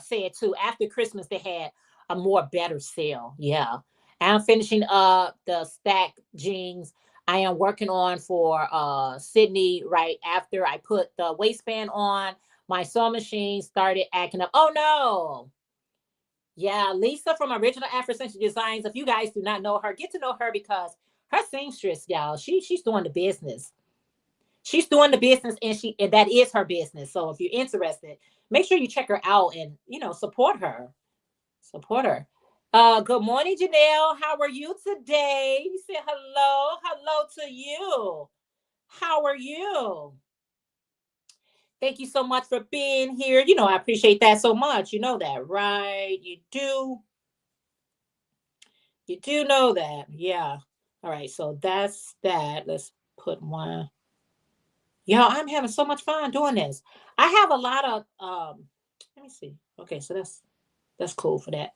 said too. After Christmas, they had a more better sale. Yeah. I'm finishing up the stack jeans I am working on for Sydney right after I put the waistband on. My sewing machine started acting up. Oh no. Yeah, Lisa from Original Afro Century Designs. If you guys do not know her, get to know her because her seamstress, y'all, she's doing the business. She's doing the business and that is her business. So if you're interested, make sure you check her out and support her. Support her. Good morning, Janelle. How are you today? You said hello. Hello to you. How are you? Thank you so much for being here. I appreciate that so much. You know that, right? You do. You do know that. Yeah. All right. So that's that. Let's put one. Y'all, I'm having so much fun doing this. I have a lot of let me see. Okay, so that's cool for that.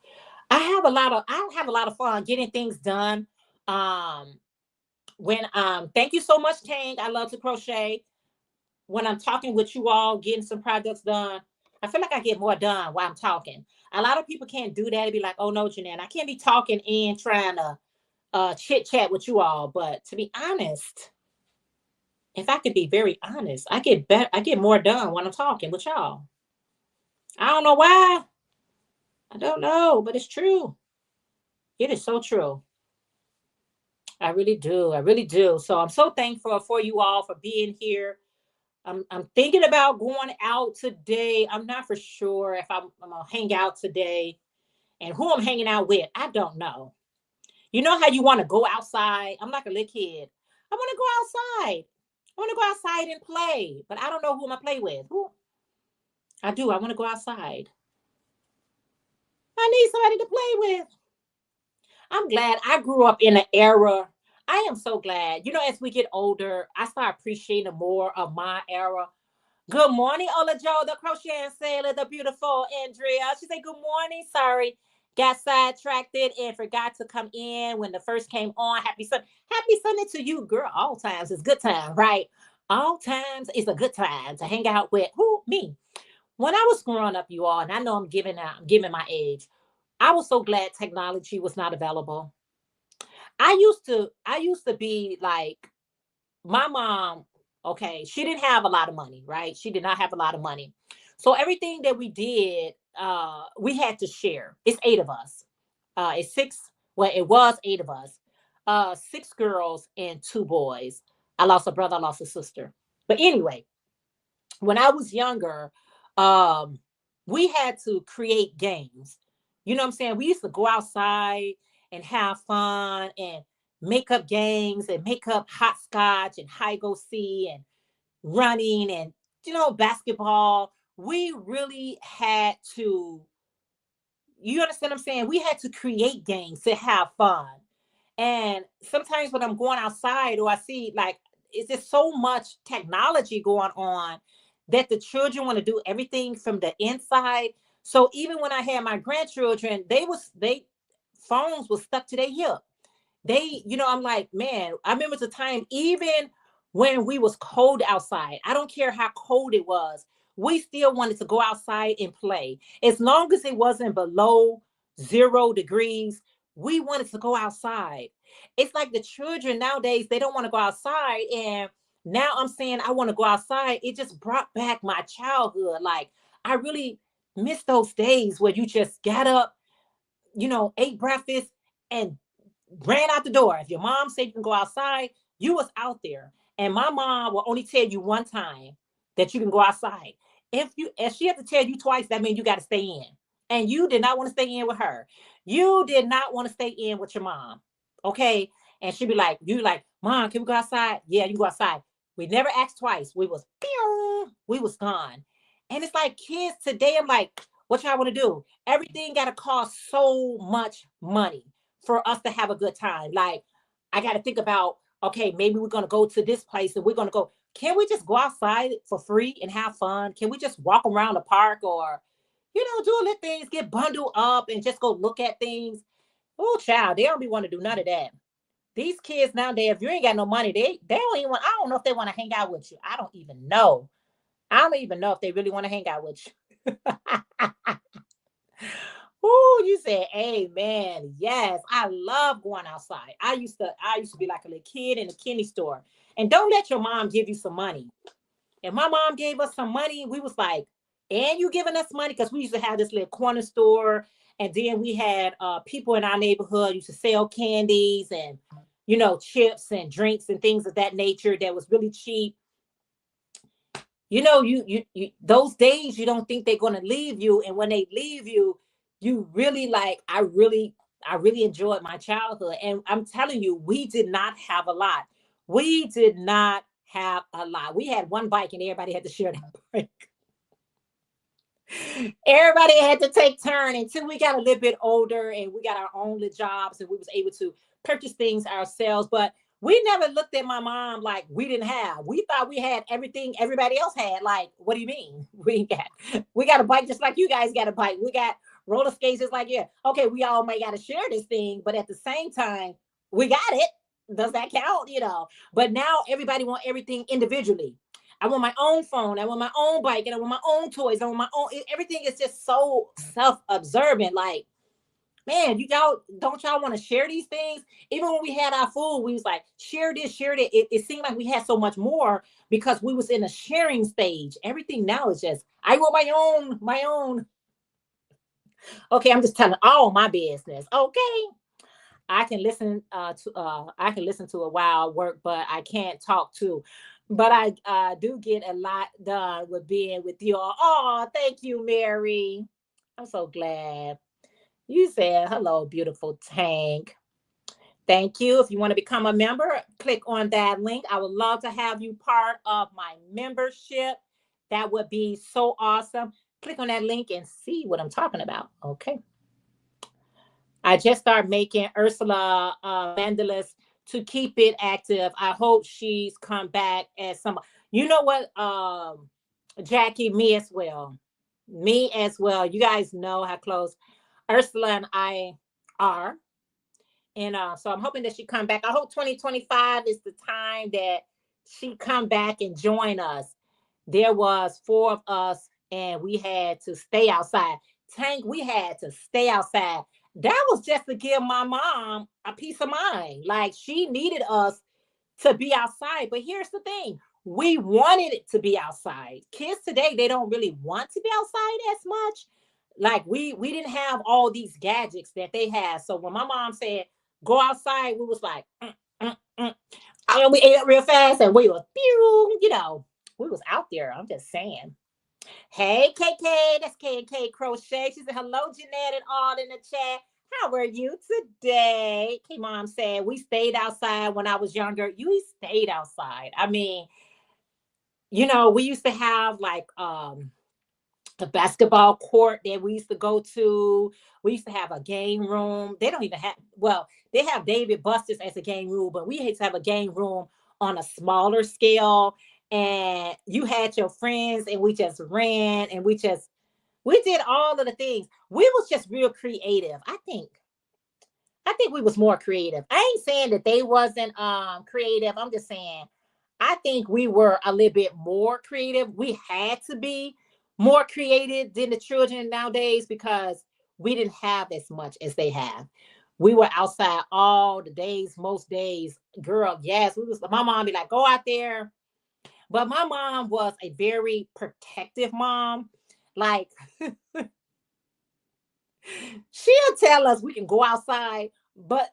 I have a lot of fun getting things done. Um when thank you so much, Tang. I love to crochet. When I'm talking with you all, getting some projects done, I feel like I get more done while I'm talking. A lot of people can't do that. It'd be like, oh no, Jeanette, I can't be talking and trying to chit chat with you all. But to be honest, if I could be very honest, I get better. I get more done when I'm talking with y'all. I don't know why. I don't know, but it's true. It is so true. I really do. I really do. So I'm so thankful for you all for being here. I'm thinking about going out today. I'm not for sure if I'm gonna hang out today and who I'm hanging out with. I don't know. You know how you want to go outside? I'm like a little kid. I want to go outside. I want to go outside and play, but I don't know who I'm gonna play with. Who? I do. I want to go outside. I need somebody to play with. I'm glad I grew up in an era. I am so glad. As we get older, I start appreciating more of my era. Good morning, Ola Joe, the crochet and sailor, the beautiful Andrea. She said, good morning. Sorry, got sidetracked and forgot to come in when the first came on. Happy Sunday. Happy Sunday to you, girl. All times is good time, right? All times is a good time to hang out with who? Me. When I was growing up, you all, and I know I'm giving my age. I was so glad technology was not available. I used to be like my mom, okay, she didn't have a lot of money, right? She did not have a lot of money. So everything that we did, we had to share. It's eight of us. It's six, well, it was eight of us. Six girls and two boys. I lost a brother, I lost a sister. But anyway, when I was younger, um, we had to create games. You know what I'm saying? We used to go outside and have fun and make up games and make up hopscotch and hide go see and running and basketball. We really had to, you understand what I'm saying? We had to create games to have fun. And sometimes when I'm going outside or I see like it's just so much technology going on that the children want to do everything from the inside. So even when I had my grandchildren, they phones was stuck to their hip. I'm like, man, I remember the time, even when we was cold outside, I don't care how cold it was, we still wanted to go outside and play. As long as it wasn't below 0 degrees, we wanted to go outside. It's like the children nowadays, they don't want to go outside. And now I'm saying I want to go outside. It just brought back my childhood. Like, I really miss those days where you just got up, ate breakfast and ran out the door. If your mom said you can go outside, you was out there. And my mom will only tell you one time that you can go outside. If she had to tell you twice, that means you got to stay in. And you did not want to stay in with her. You did not want to stay in with your mom. Okay. And she'd be like, Mom, can we go outside? Yeah, you can go outside. We never asked twice. We was gone. And it's like kids today, I'm like, what y'all want to do? Everything got to cost so much money for us to have a good time. Like, I got to think about, okay, maybe we're going to go to this place and we're going to go. Can we just go outside for free and have fun? Can we just walk around the park or, do a little things, get bundled up and just go look at things? Oh, child, they don't be want to do none of that. These kids nowadays, if you ain't got no money, they don't even want, I don't know if they want to hang out with you. I don't even know. I don't even know if they really want to hang out with you. Oh, you said amen. Yes, I love going outside. I used to be like a little kid in a candy store. And don't let your mom give you some money. If my mom gave us some money, we was like, and you giving us money? Because we used to have this little corner store. And then we had people in our neighborhood used to sell candies and, chips and drinks and things of that nature that was really cheap. You those days you don't think they're going to leave you, and when they leave you, you really like, I really enjoyed my childhood. And I'm telling you, we did not have a lot. We did not have a lot. We had one bike and everybody had to share that bike. Everybody had to take turn until we got a little bit older and we got our own little jobs and we was able to purchase things ourselves. But we never looked at my mom like we didn't have. We thought we had everything everybody else had. Like, what do you mean? We got a bike just like you guys got a bike. We got roller skates just like, yeah. Okay, we all may got to share this thing, but at the same time, we got it. Does that count? But now everybody want everything individually. I want my own phone. I want my own bike, and I want my own toys. I want my own. Everything is just so self-absorbent. Like, man, y'all want to share these things? Even when we had our food, we was like, share this, share that. It seemed like we had so much more because we was in a sharing stage. Everything now is just, I want my own. Okay, I'm just telling all my business. Okay. I can listen to a while work, but I can't talk to. But I do get a lot done with being with you all. Oh, thank you, Mary. I'm so glad. You said hello, beautiful Tank. Thank you. If you want to become a member, click on that link. I would love to have you part of my membership. That would be so awesome. Click on that link and see what I'm talking about. Okay. I just started making Ursula Vandalis to keep it active. I hope she's come back as some. You know what, Jackie, me as well. Me as well. You guys know how close Ursula and I are. And so I'm hoping that she come back. I hope 2025 is the time that she come back and join us. There was 4 of us and we had to stay outside. Tank, we had to stay outside. That was just to give my mom a peace of mind. Like, she needed us to be outside. But here's the thing. We wanted it to be outside. Kids today, they don't really want to be outside as much. Like, we didn't have all these gadgets that they had. So when my mom said, go outside, we was like, And we ate up real fast and we was, we was out there. I'm just saying. Hey, KK, that's K and K Crochet. She said, hello, Jeanette, and all in the chat. How are you today? K Mom said, we stayed outside when I was younger. You stayed outside. I mean, we used to have like the basketball court that we used to go to. We used to have a game room. They don't even have, well, they have David Buster's as a game room, but we used to have a game room on a smaller scale. and you had your friends, and we just ran, and we did all of the things. We was just real creative. I think we was more creative. I ain't saying that they wasn't creative. I'm just saying I think we were a little bit more creative. We had to be more creative than the children nowadays because we didn't have as much as they have. We were outside all the days, most days. Girl, yes, we was. My mom be like, go out there. But my mom was a very protective mom. Like, she'll tell us we can go outside, but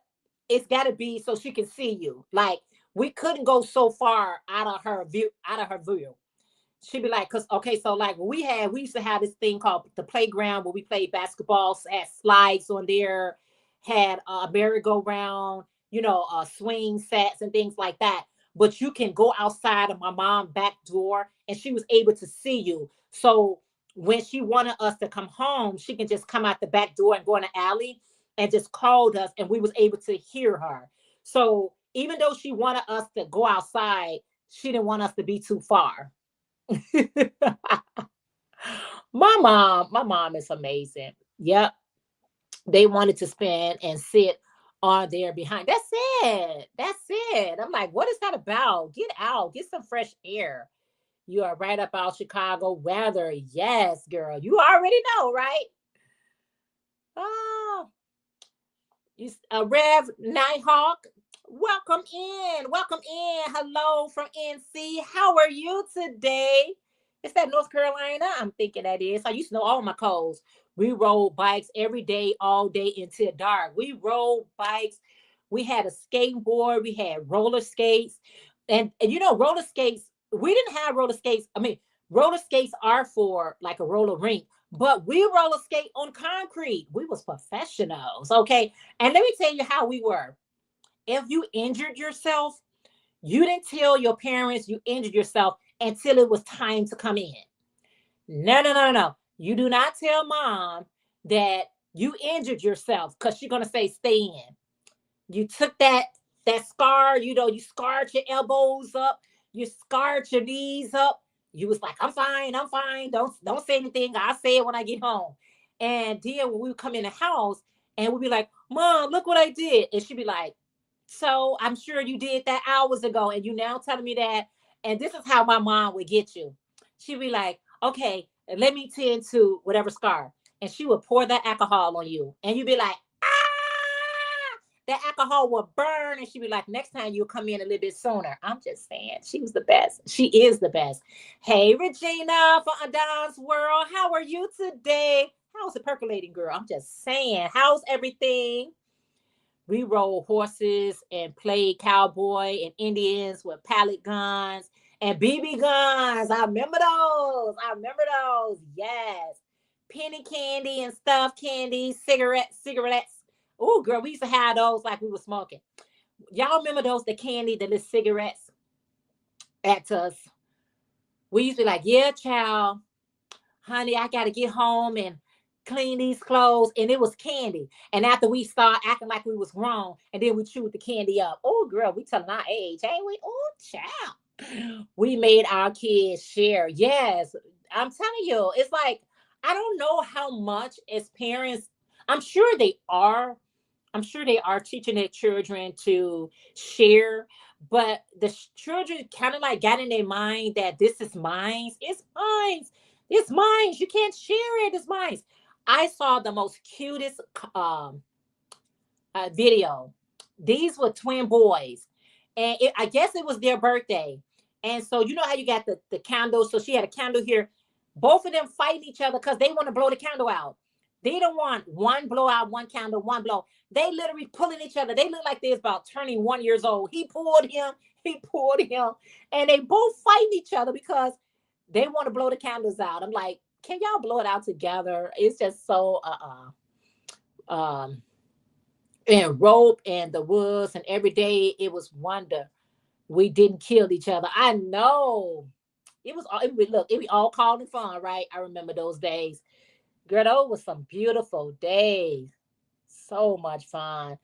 it's got to be so she can see you. Like, we couldn't go so far out of her view. She'd be like, cause okay, so like we used to have this thing called the playground where we played basketball, had slides on there, had a merry-go-round, swing sets and things like that. But you can go outside of my mom's back door, and she was able to see you. So when she wanted us to come home, she can just come out the back door and go in the alley and just called us, and we was able to hear her. So even though she wanted us to go outside, she didn't want us to be too far. My mom is amazing. Yep. They wanted to spend and sit on there behind. That's it. That's it. I'm like, what is that about? Get out, get some fresh air. You are right about Chicago weather. Yes, girl. You already know, right? Oh, Rev Nighthawk. Welcome in. Welcome in. Hello from NC. How are you today? Is that North Carolina? I'm thinking that is. I used to know all my codes. We rode bikes every day, all day until dark. We rode bikes. We had a skateboard. We had roller skates. And roller skates, we didn't have roller skates. I mean, roller skates are for like a roller rink, but we roller skate on concrete. We was professionals. Okay. And let me tell you how we were. If you injured yourself, you didn't tell your parents you injured yourself until it was time to come in. No, no, no, no, no. You do not tell mom that you injured yourself because she's gonna say stay in. You took that scar, you scarred your elbows up, you scarred your knees up. You was like, I'm fine, I'm fine. Don't say anything. I'll say it when I get home. And then when we would come in the house and we'd be like, Mom, look what I did. And she'd be like, so I'm sure you did that hours ago, and you now telling me that. And this is how my mom would get you. She'd be like, okay, let me tend to whatever scar. And she would pour that alcohol on you. And you'd be like, ah, that alcohol will burn. And she'd be like, next time you'll come in a little bit sooner. I'm just saying, she was the best. She is the best. Hey, Regina from Adon's World. How are you today? How's it percolating, girl? I'm just saying, how's everything? We rode horses and played cowboy and Indians with pallet guns and BB guns. I remember those. I remember those. Yes. Penny candy and stuffed candy, cigarettes. Oh, girl, we used to have those like we were smoking. Y'all remember those, the candy, the little cigarettes at us? We used to be like, yeah, child, honey, I got to get home and clean these clothes. And it was candy. And after we start acting like we was grown, and then we chewed the candy up. Oh, girl, we telling our age, ain't we? Oh, child. We made our kids share. Yes. I'm telling you, it's like, I don't know how much as parents, I'm sure they are. I'm sure they are teaching their children to share, but the children kind of like got in their mind that this is mine. It's mine. It's mine. You can't share it. It's mine. I saw the most cutest um, video. These were twin boys, and I guess it was their birthday. And so you know how you got the candle. So she had a candle here. Both of them fighting each other because they want to blow the candle out. They don't want one blow out, one candle, one blow. They literally pulling each other. They look like they're about turning 1 years old. He pulled him, he pulled him, and they both fighting each other because they want to blow the candles out. I'm like, can y'all blow it out together? It's just so um and rope and the woods, and every day it was wonder we didn't kill each other. I know it was all look, it was all called and fun, right? I remember those days. Girl, those was some beautiful days. So much fun.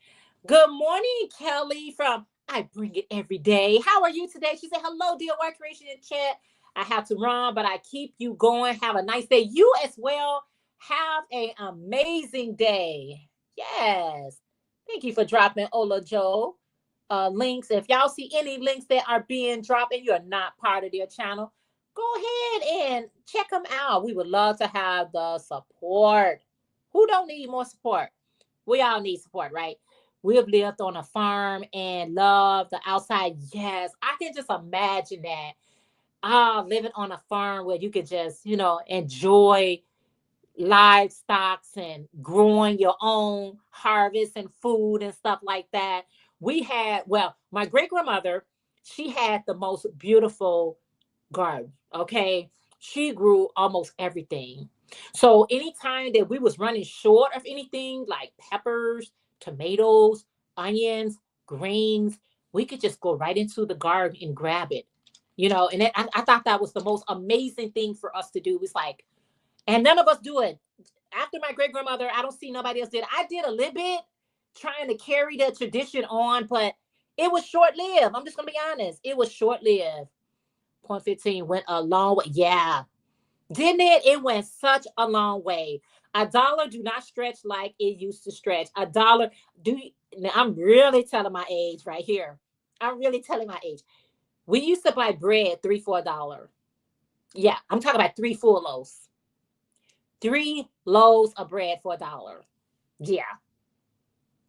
Good morning, Kelly from I bring it every day. How are you today? She said, hello, DOYcreations in chat. I have to run, but I keep you going. Have a nice day. You as well. Have an amazing day. Yes. Thank you for dropping Ola Joe links. If y'all see any links that are being dropped and you're not part of their channel, go ahead and check them out. We would love to have the support. Who don't need more support? We all need support, right? We've lived on a farm and love the outside. Yes, I can just imagine that. Living on a farm where you could just, enjoy livestock and growing your own harvest and food and stuff like that. We had, well, my great grandmother, she had the most beautiful garden. Okay. She grew almost everything. So anytime that we was running short of anything like peppers, tomatoes, onions, greens, we could just go right into the garden and grab it. And I thought that was the most amazing thing for us to do. It's like, and none of us do it. After my great grandmother, I don't see nobody else did. I did a little bit trying to carry the tradition on, but it was short lived. I'm just gonna be honest. It was short lived. Point 15 went a long way. Yeah. Didn't it? It went such a long way. A dollar do not stretch like it used to stretch. A dollar do now I'm really telling my age right here. I'm really telling my age. We used to buy bread 3 for $1. Yeah, I'm talking about 3 full loaves. 3 loaves of bread for $1. Yeah,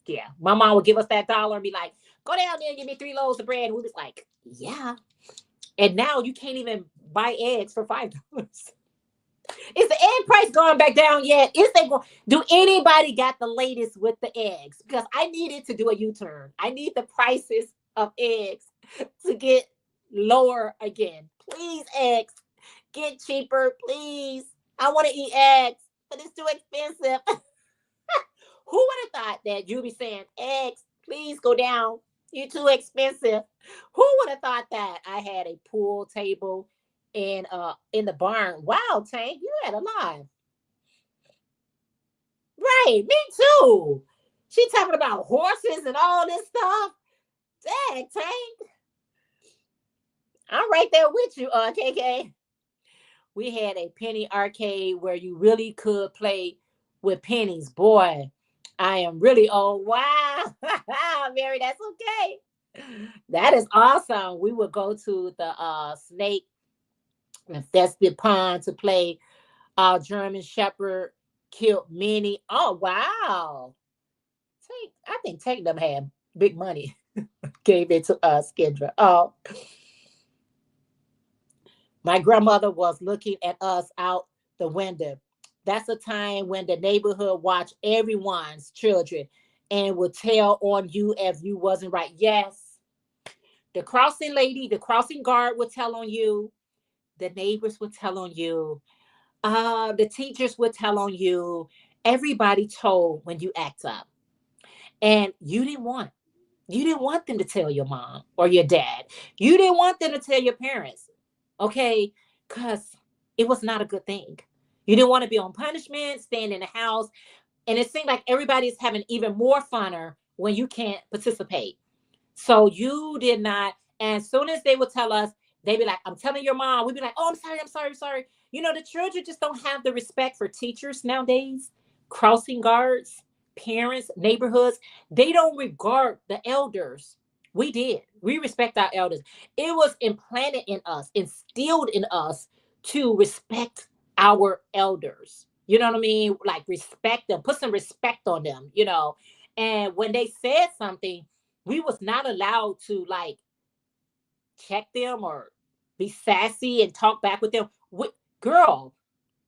yeah. My mom would give us that dollar and be like, go down there and give me 3 loaves of bread. And we was like, yeah. And now you can't even buy eggs for $5. Is the egg price going back down yet? Is they going? Do anybody got the latest with the eggs? Because I needed to do a U-turn. I need the prices of eggs to get lower again. Please, eggs, get cheaper, please. I want to eat eggs, but it's too expensive. Who would have thought that you'd be saying, eggs, please go down. You're too expensive. Who would have thought that I had a pool table in the barn? Wow, Tank, you had a lot. Right, me too. She talking about horses and all this stuff. Dang, Tank. I'm right there with you, KK. We had a penny arcade where you really could play with pennies. Boy, I am really old. Wow. Mary, that's okay. That is awesome. We would go to the snake infested pond to play German Shepherd killed many. Oh wow. I think Take them had big money. Gave it to us, Kendra. Oh, my grandmother was looking at us out the window. That's a time when the neighborhood watched everyone's children and would tell on you if you wasn't right. Yes. The crossing lady, the crossing guard would tell on you. The neighbors would tell on you. The teachers would tell on you. Everybody told when you act up. And you didn't want them to tell your mom or your dad. You didn't want them to tell your parents. Okay? Because it was not a good thing. You didn't want to be on punishment, staying in the house. And it seemed like everybody's having even more funner when you can't participate. So you did not. And as soon as they would tell us, they'd be like, I'm telling your mom. We'd be like, oh, I'm sorry, I'm sorry, I'm sorry. The children just don't have the respect for teachers nowadays, crossing guards, parents, neighborhoods. They don't regard the elders. We did. We respect our elders. It was implanted in us, instilled in us to respect our elders. You know what I mean? Like respect them, put some respect on them. And when they said something, we was not allowed to like check them or be sassy and talk back with them. Girl,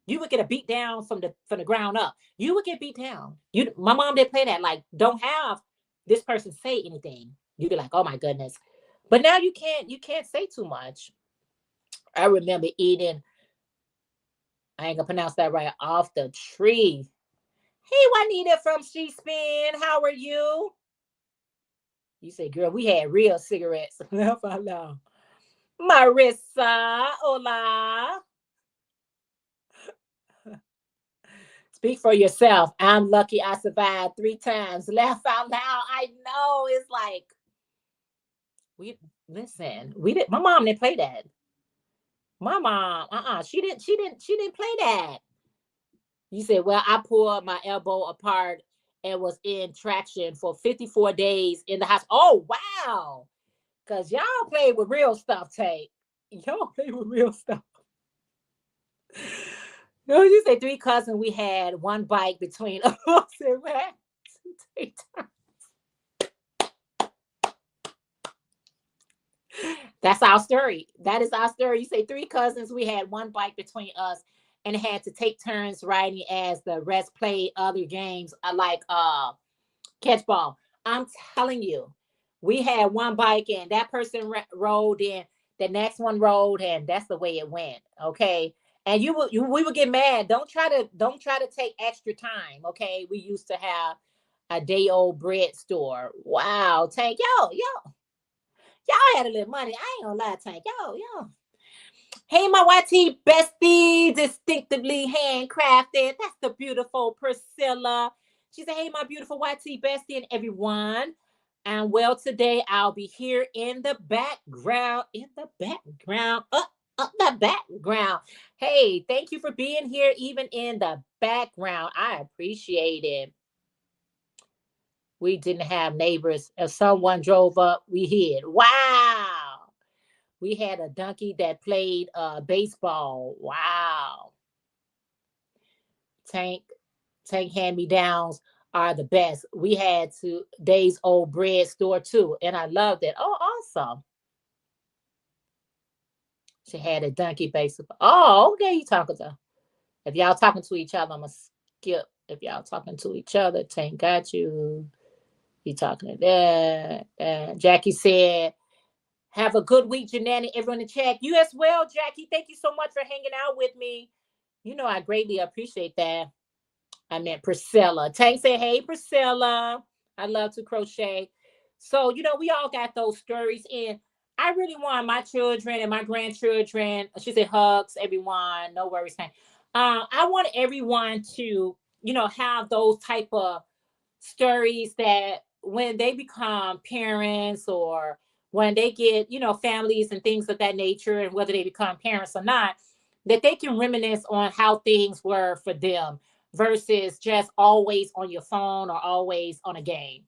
you would get a beat down from the ground up. You would get beat down. My mom didn't play that. Like, don't have this person say anything. You'd be like, oh my goodness. But now you can't say too much. I remember eating, I ain't gonna pronounce that right, off the tree. Hey, Juanita from She Spin, how are you? You say, girl, we had real cigarettes. Laugh out loud. Marissa, hola. Speak for yourself. I'm lucky I survived 3 times. Laugh out loud. I know. It's like, We listen. We did. My mom didn't play that. My mom, she didn't play that. You said, well, I pulled my elbow apart and was in traction for 54 days in the house. Oh wow. Cause y'all play with real stuff, Tate. Y'all play with real stuff. No, you say three cousins. We had one bike between us. And we had That's our story. That is our story. You say three cousins. We had one bike between us, and had to take turns riding as the rest played other games like catch ball. I'm telling you, we had one bike, and that person rode, and the next one rode, and that's the way it went. Okay. And we would get mad. Don't try to take extra time. Okay. We used to have a day old bread store. Wow, Tank, y'all had a little money. I ain't gonna lie, Tank. Yo. Hey, my YT bestie, distinctively handcrafted. That's the beautiful Priscilla. She said, hey, my beautiful YT bestie and everyone. And well, today I'll be here in the background, up the background. Hey, thank you for being here, even in the background. I appreciate it. We didn't have neighbors. If someone drove up, we hid. Wow. We had a donkey that played baseball. Wow. Tank Tank hand me downs are the best. We had to Days Old Bread store too, and I loved it. Oh, awesome. She had a donkey baseball. Oh, okay. You talking to? If y'all talking to each other, I'm gonna skip. If y'all talking to each other, Tank got you. He talking to that. Jackie said, have a good week, Jeanette, and everyone in chat. You as well, Jackie. Thank you so much for hanging out with me. You know, I greatly appreciate that. I meant Priscilla. Tank said, hey, Priscilla. I love to crochet. So, we all got those stories. And I really want my children and my grandchildren. She said, hugs, everyone. No worries, Tank. I want everyone to, have those type of stories that when they become parents or when they get, families and things of that nature, and whether they become parents or not, that they can reminisce on how things were for them versus just always on your phone or always on a game.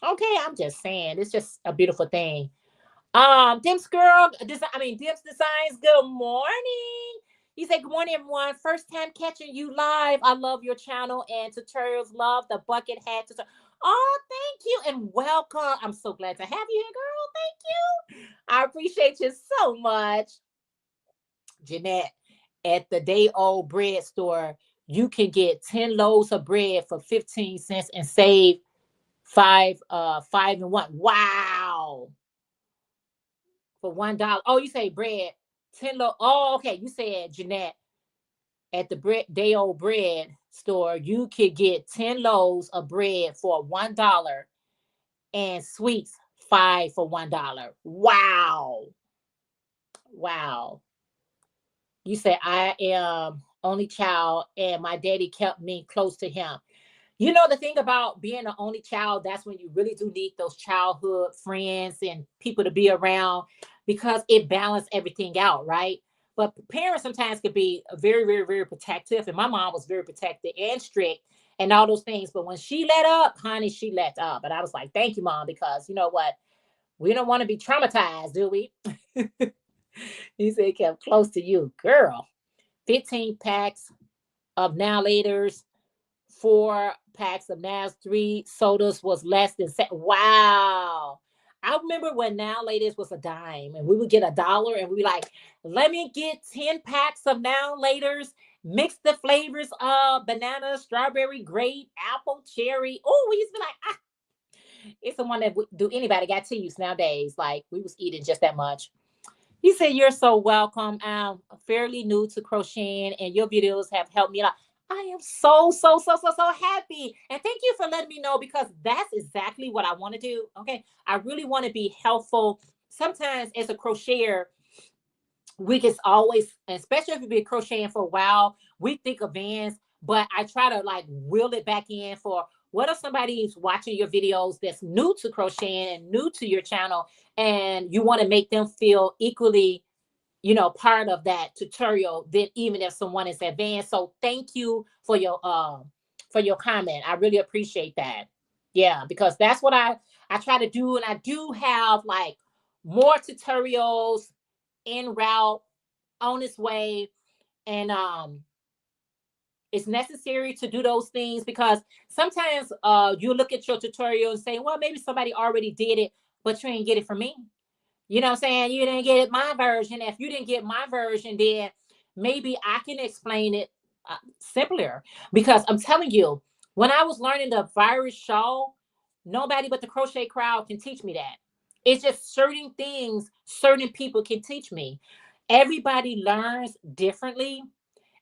Okay, I'm just saying, it's just a beautiful thing. Dimps Designs, good morning. He said, good morning, everyone. First time catching you live. I love your channel and tutorials. Love the bucket hat tutorial. Oh, thank you and welcome. I'm so glad to have you here, girl. Thank you. I appreciate you so much. Jeanette, at the day old bread store, you can get 10 loaves of bread for 15 cents and save five and one. Wow. For $1. Oh, you say bread. 10 loaves. Oh, okay. You said, Jeanette, at the day old bread store, you could get 10 loaves of bread for $1 and sweets 5 for $1. Wow. Wow. You say I am only child and my daddy kept me close to him. The thing about being an only child, that's when you really do need those childhood friends and people to be around because it balances everything out, right? But parents sometimes could be very, very, very protective. And my mom was very protective and strict and all those things. But when she let up, honey, she let up. And I was like, thank you, mom, because you know what? We don't want to be traumatized, do we? He said, kept close to you, girl. 15 packs of now laters, 4 packs of Navs, 3 sodas was less than wow. I remember when now laters was a dime and we would get $1 and we'd be like, let me get 10 packs of now laters, mix the flavors of banana, strawberry, grape, apple, cherry. Oh, we used to be like, it's the one that do anybody got to use nowadays. Like we was eating just that much. He said, you're so welcome. I'm fairly new to crocheting and your videos have helped me a lot. I am so, so, so, so, so happy. And thank you for letting me know because that's exactly what I want to do. Okay. I really want to be helpful. Sometimes as a crocheter, we just always, especially if you've been crocheting for a while, we think of Vans, but I try to like wheel it back in for What if somebody's watching your videos that's new to crocheting and new to your channel, and you want to make them feel equally, part of that tutorial than even if someone is advanced. So thank you for your comment. I really appreciate that. Yeah, because that's what I try to do, and I do have like more tutorials en route, on its way. And it's necessary to do those things, because sometimes you look at your tutorial and say, well, maybe somebody already did it, but you ain't get it from me. You know what I'm saying? You didn't get my version. If you didn't get my version, then maybe I can explain it simpler. Because I'm telling you, when I was learning the virus shawl, nobody but the crochet crowd can teach me that. It's just certain things certain people can teach me. Everybody learns differently,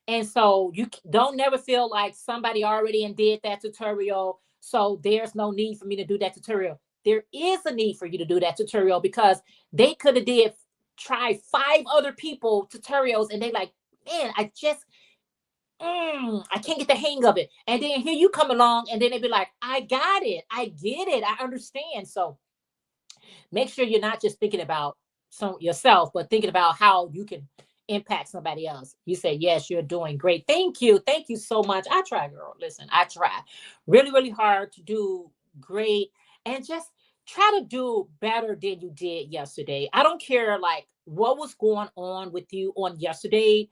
and so you don't never feel like somebody already and did that tutorial, so there's no need for me to do that tutorial. There is a need for you to do that tutorial, because they could have did try 5 other people tutorials, and they like, man, I can't get the hang of it. And then here you come along, and then they be like, I got it, I get it, I understand. So make sure you're not just thinking about yourself, but thinking about how you can impact somebody else. You say, yes, you're doing great. Thank you. Thank you so much. I try, girl. Listen, I try really, really hard to do great, and just try to do better than you did yesterday. I don't care like what was going on with you on yesterday.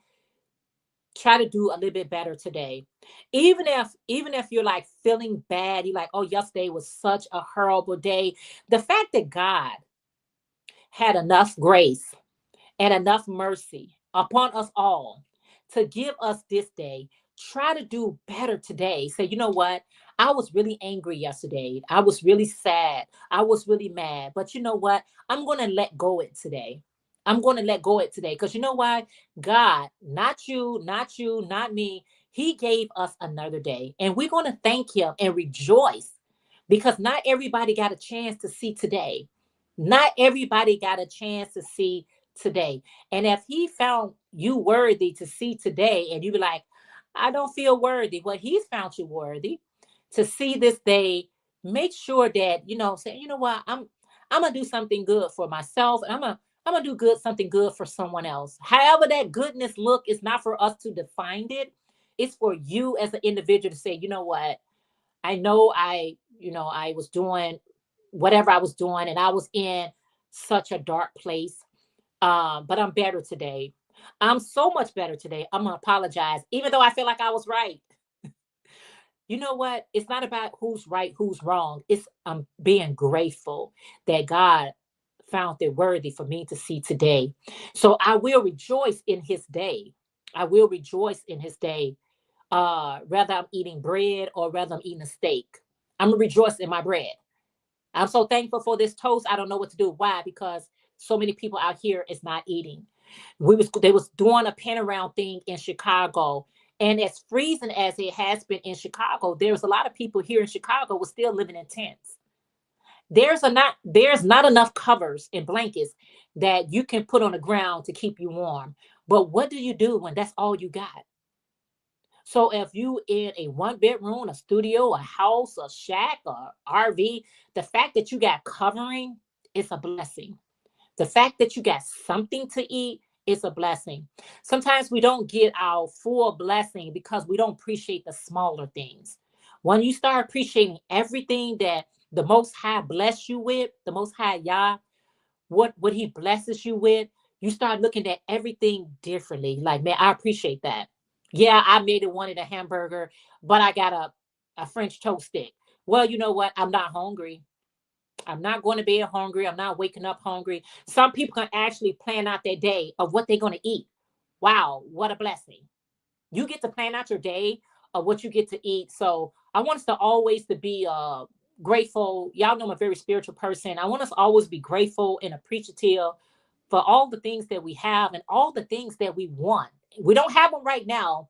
Try to do a little bit better today. Even if you're like feeling bad, you're like, oh, yesterday was such a horrible day. The fact that God had enough grace and enough mercy upon us all to give us this day. Try to do better today. Say, you know what? I was really angry yesterday. I was really sad. I was really mad. But you know what? I'm going to let go it today. I'm going to let go it today. Because you know why? God, not you, not you, not me. He gave us another day. And we're going to thank him and rejoice, because not everybody got a chance to see today. Not everybody got a chance to see today. And if he found you worthy to see today, and you be like, I don't feel worthy, well, he's found you worthy to see this day. Make sure that, say, you know what, I'm gonna do something good for myself, and I'm gonna do good something good for someone else. However that goodness look, is not for us to define it. It's for you as an individual to say, you know what, I know I was doing whatever I was doing, and I was in such a dark place. But I'm better today. I'm so much better today. I'm gonna apologize, even though I feel like I was right. You know what? It's not about who's right, who's wrong. It's being grateful that God found it worthy for me to see today. So I will rejoice in his day. I will rejoice in his day. Whether I'm eating bread or whether I'm eating a steak. I'm gonna rejoice in my bread. I'm so thankful for this toast. I don't know what to do. Why? Because so many people out here is not eating. They was doing a pen around thing in Chicago. And as freezing as it has been in Chicago, there's a lot of people here in Chicago were still living in tents. There's not enough covers and blankets that you can put on the ground to keep you warm. But what do you do when that's all you got? So if you in a 1 bedroom, a studio, a house, a shack, or RV, the fact that you got covering is a blessing. The fact that you got something to eat is a blessing. Sometimes we don't get our full blessing because we don't appreciate the smaller things. When you start appreciating everything that the Most High bless you with, the Most High Yah, what he blesses you with, you start looking at everything differently. Like, man, I appreciate that. Yeah, I made it wanted a hamburger, but I got a French toast stick. Well, you know what? I'm not hungry. I'm not going to bed hungry. I'm not waking up hungry. Some people can actually plan out their day of what they're going to eat. Wow, what a blessing. You get to plan out your day of what you get to eat. So I want us to always to be grateful. Y'all know I'm a very spiritual person. I want us to always be grateful and appreciative for all the things that we have and all the things that we want. We don't have them right now,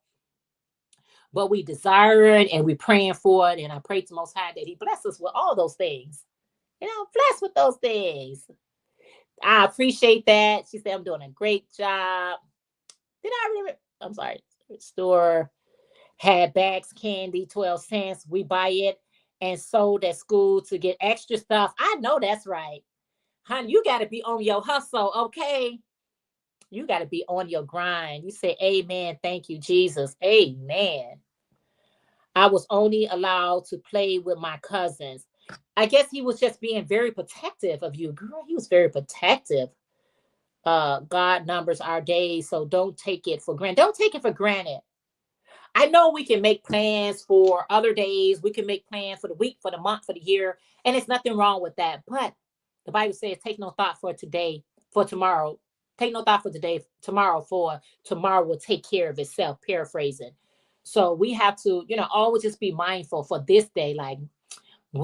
but we desire it and we're praying for it. And I pray to Most High that He bless us with all those things. Bless with those things. I appreciate that. She said, I'm doing a great job. Did I really? I'm sorry. Store had bags candy, 12 cents. We buy it and sold at school to get extra stuff. I know that's right. Honey, you got to be on your hustle, okay? You got to be on your grind. You say, Amen. Thank you, Jesus. Amen. I was only allowed to play with my cousins. I guess he was just being very protective of you. Girl, he was very protective. God numbers our days, so don't take it for granted. Don't take it for granted. I know we can make plans for other days. We can make plans for the week, for the month, for the year, and it's nothing wrong with that. But the Bible says, take no thought for today, for tomorrow. Take no thought for today, tomorrow, for tomorrow will take care of itself, paraphrasing. So we have to, always just be mindful for this day. Like,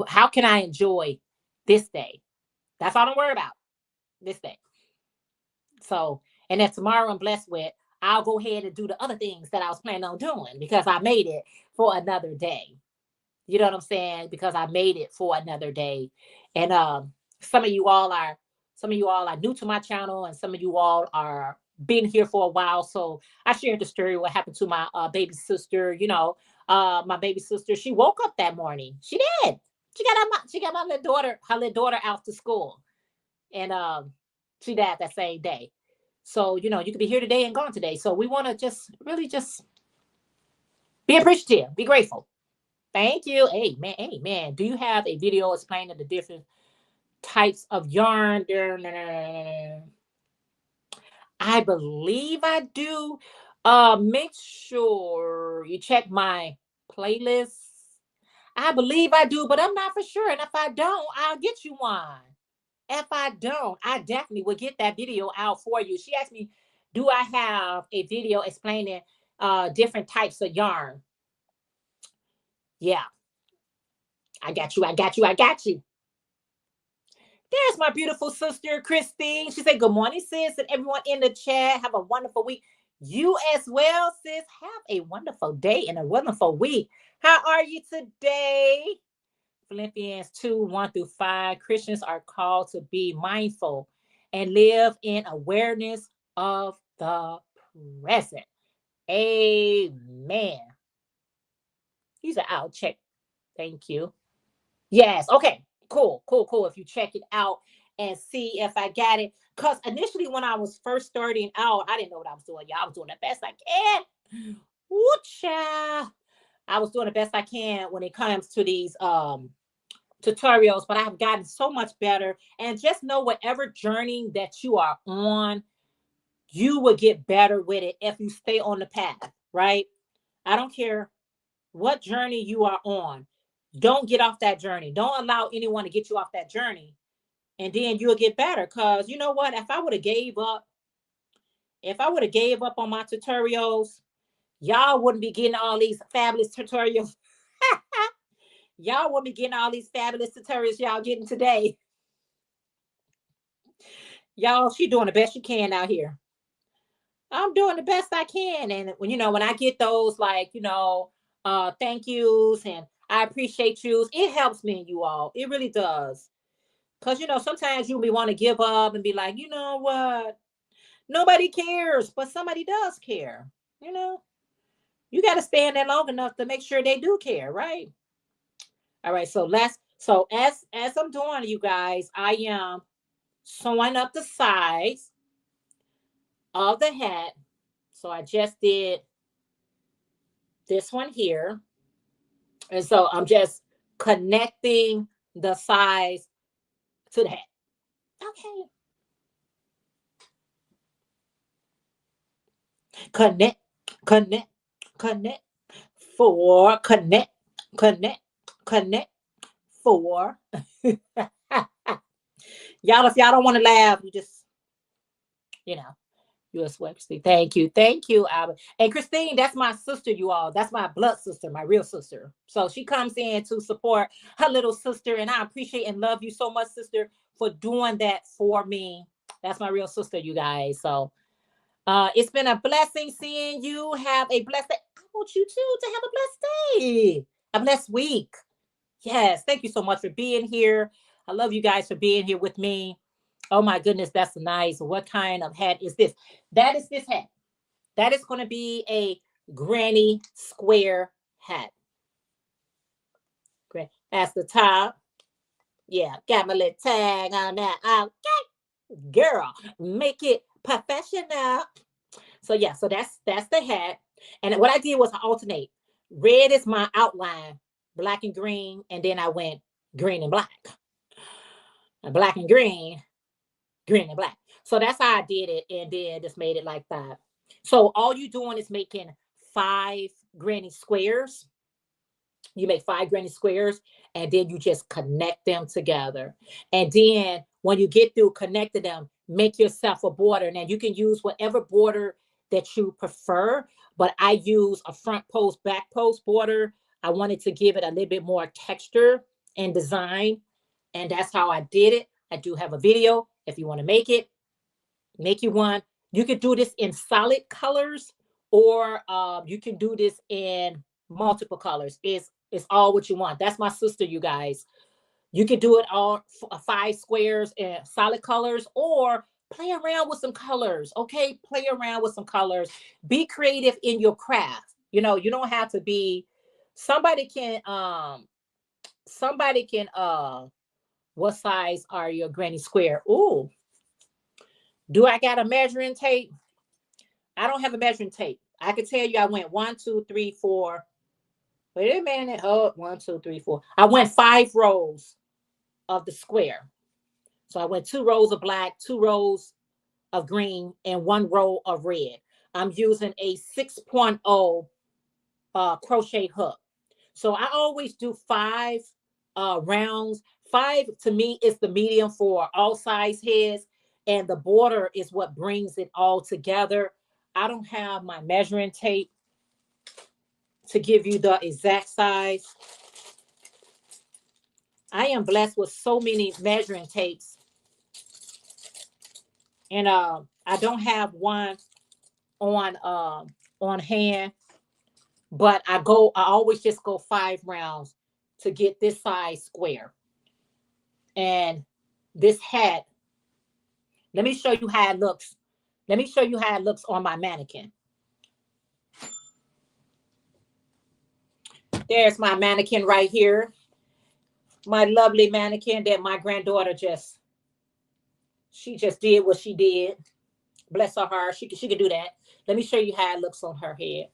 how can I enjoy this day? That's all I'm worried about, this day. So, and if tomorrow I'm blessed with, I'll go ahead and do the other things that I was planning on doing because I made it for another day. You know what I'm saying? Because I made it for another day. And some of you all are new to my channel, and some of you all are been here for a while. So I shared the story what happened to my baby sister. My baby sister, she woke up that morning. She did. She got my little daughter, her little daughter out to school. And she died that same day. So, you could be here today and gone today. So we want to just really just be appreciative, be grateful. Thank you. Amen. Amen. Do you have a video explaining the different types of yarn? I believe I do. Make sure you check my playlist. I believe I do, but I'm not for sure. And if I don't, I'll get you one. If I don't, I definitely will get that video out for you. She asked me, do I have a video explaining different types of yarn? Yeah, I got you. I got you. I got you. There's my beautiful sister, Christine. She said, good morning, sis, and everyone in the chat. Have a wonderful week. You as well, sis. Have a wonderful day and a wonderful week. How are you today? Philippians 2:1-5. Christians are called to be mindful and live in awareness of the present. Amen. These are out. Check. Thank you. Yes. Okay. Cool. If you check it out and see if I got it. Because initially when I was first starting out, I didn't know what I was doing. Y'all, I was doing the best I can. Woo-cha. I was doing the best I can when it comes to these tutorials, but I've gotten so much better. And just know whatever journey that you are on, you will get better with it if you stay on the path, right? I don't care what journey you are on. Don't get off that journey. Don't allow anyone to get you off that journey. And then you'll get better. Because you know what? If I would have gave up on my tutorials, y'all wouldn't be getting all these fabulous tutorials. Y'all wouldn't be getting all these fabulous tutorials y'all getting today. Y'all, she doing the best she can out here. I'm doing the best I can. And when I get those thank yous and I appreciate yous, it helps me and you all. It really does. Because sometimes you want to give up and be like, you know what? Nobody cares, but somebody does care. You got to stand there long enough to make sure they do care, right? All right, so as I'm doing, you guys, I am sewing up the sides of the hat. So I just did this one here. And so I'm just connecting the sides to the hat. Okay. Connect, connect, connect. 4, connect, 4. Y'all, if y'all don't want to laugh, you just, U.S. Webster. Thank you, Albert. And Christine, that's my sister, you all. That's my blood sister, my real sister. So she comes in to support her little sister, and I appreciate and love you so much, sister, for doing that for me. That's my real sister, you guys. So it's been a blessing seeing you. Have a blessed day. I want you too to have a blessed day, a blessed week. Yes, thank you so much for being here. I love you guys for being here with me. Oh my goodness, that's nice. What kind of hat is this? That is this hat. That is going to be a granny square hat. Great. That's the top. Yeah, got my little tag on that. Okay, girl, make it professional. So yeah, so that's the hat. And what I did was I alternate. Red is my outline, black and green, and then I went green and black. Black and green, green and black. So that's how I did it, and then just made it like that. So all you doing is making 5 granny squares. You make 5 granny squares, and then you just connect them together. And then when you get through connecting them, make yourself a border. Now you can use whatever border that you prefer, but I use a front post, back post border. I wanted to give it a little bit more texture and design, and that's how I did it. I do have a video if you want to make you one. You could do this in solid colors, or you can do this in multiple colors. It's all what you want. That's my sister, you guys. You can do it all 5 squares in solid colors, or play around with some colors. Okay, play around with some colors. Be creative in your craft. You don't have to be. Somebody can what size are your granny square? Ooh, do I got a measuring tape? I don't have a measuring tape. I can tell you I went 1, 2, 3, 4. Wait a minute. Oh, 1, 2, 3, 4. I went 5 rows of the square. So I went 2 rows of black, 2 rows of green, and 1 row of red. I'm using a 6.0 crochet hook. So I always do 5 rounds. 5 to me is the medium for all size heads, and the border is what brings it all together. I don't have my measuring tape to give you the exact size. I am blessed with so many measuring tapes, and I don't have one on hand, but I always just go 5 rounds to get this size square. And this hat, let me show you how it looks. Let me show you how it looks on my mannequin. There's my mannequin right here. My lovely mannequin that my granddaughter she just did what she did. Bless her heart. She can do that. Let me show you how it looks on her head.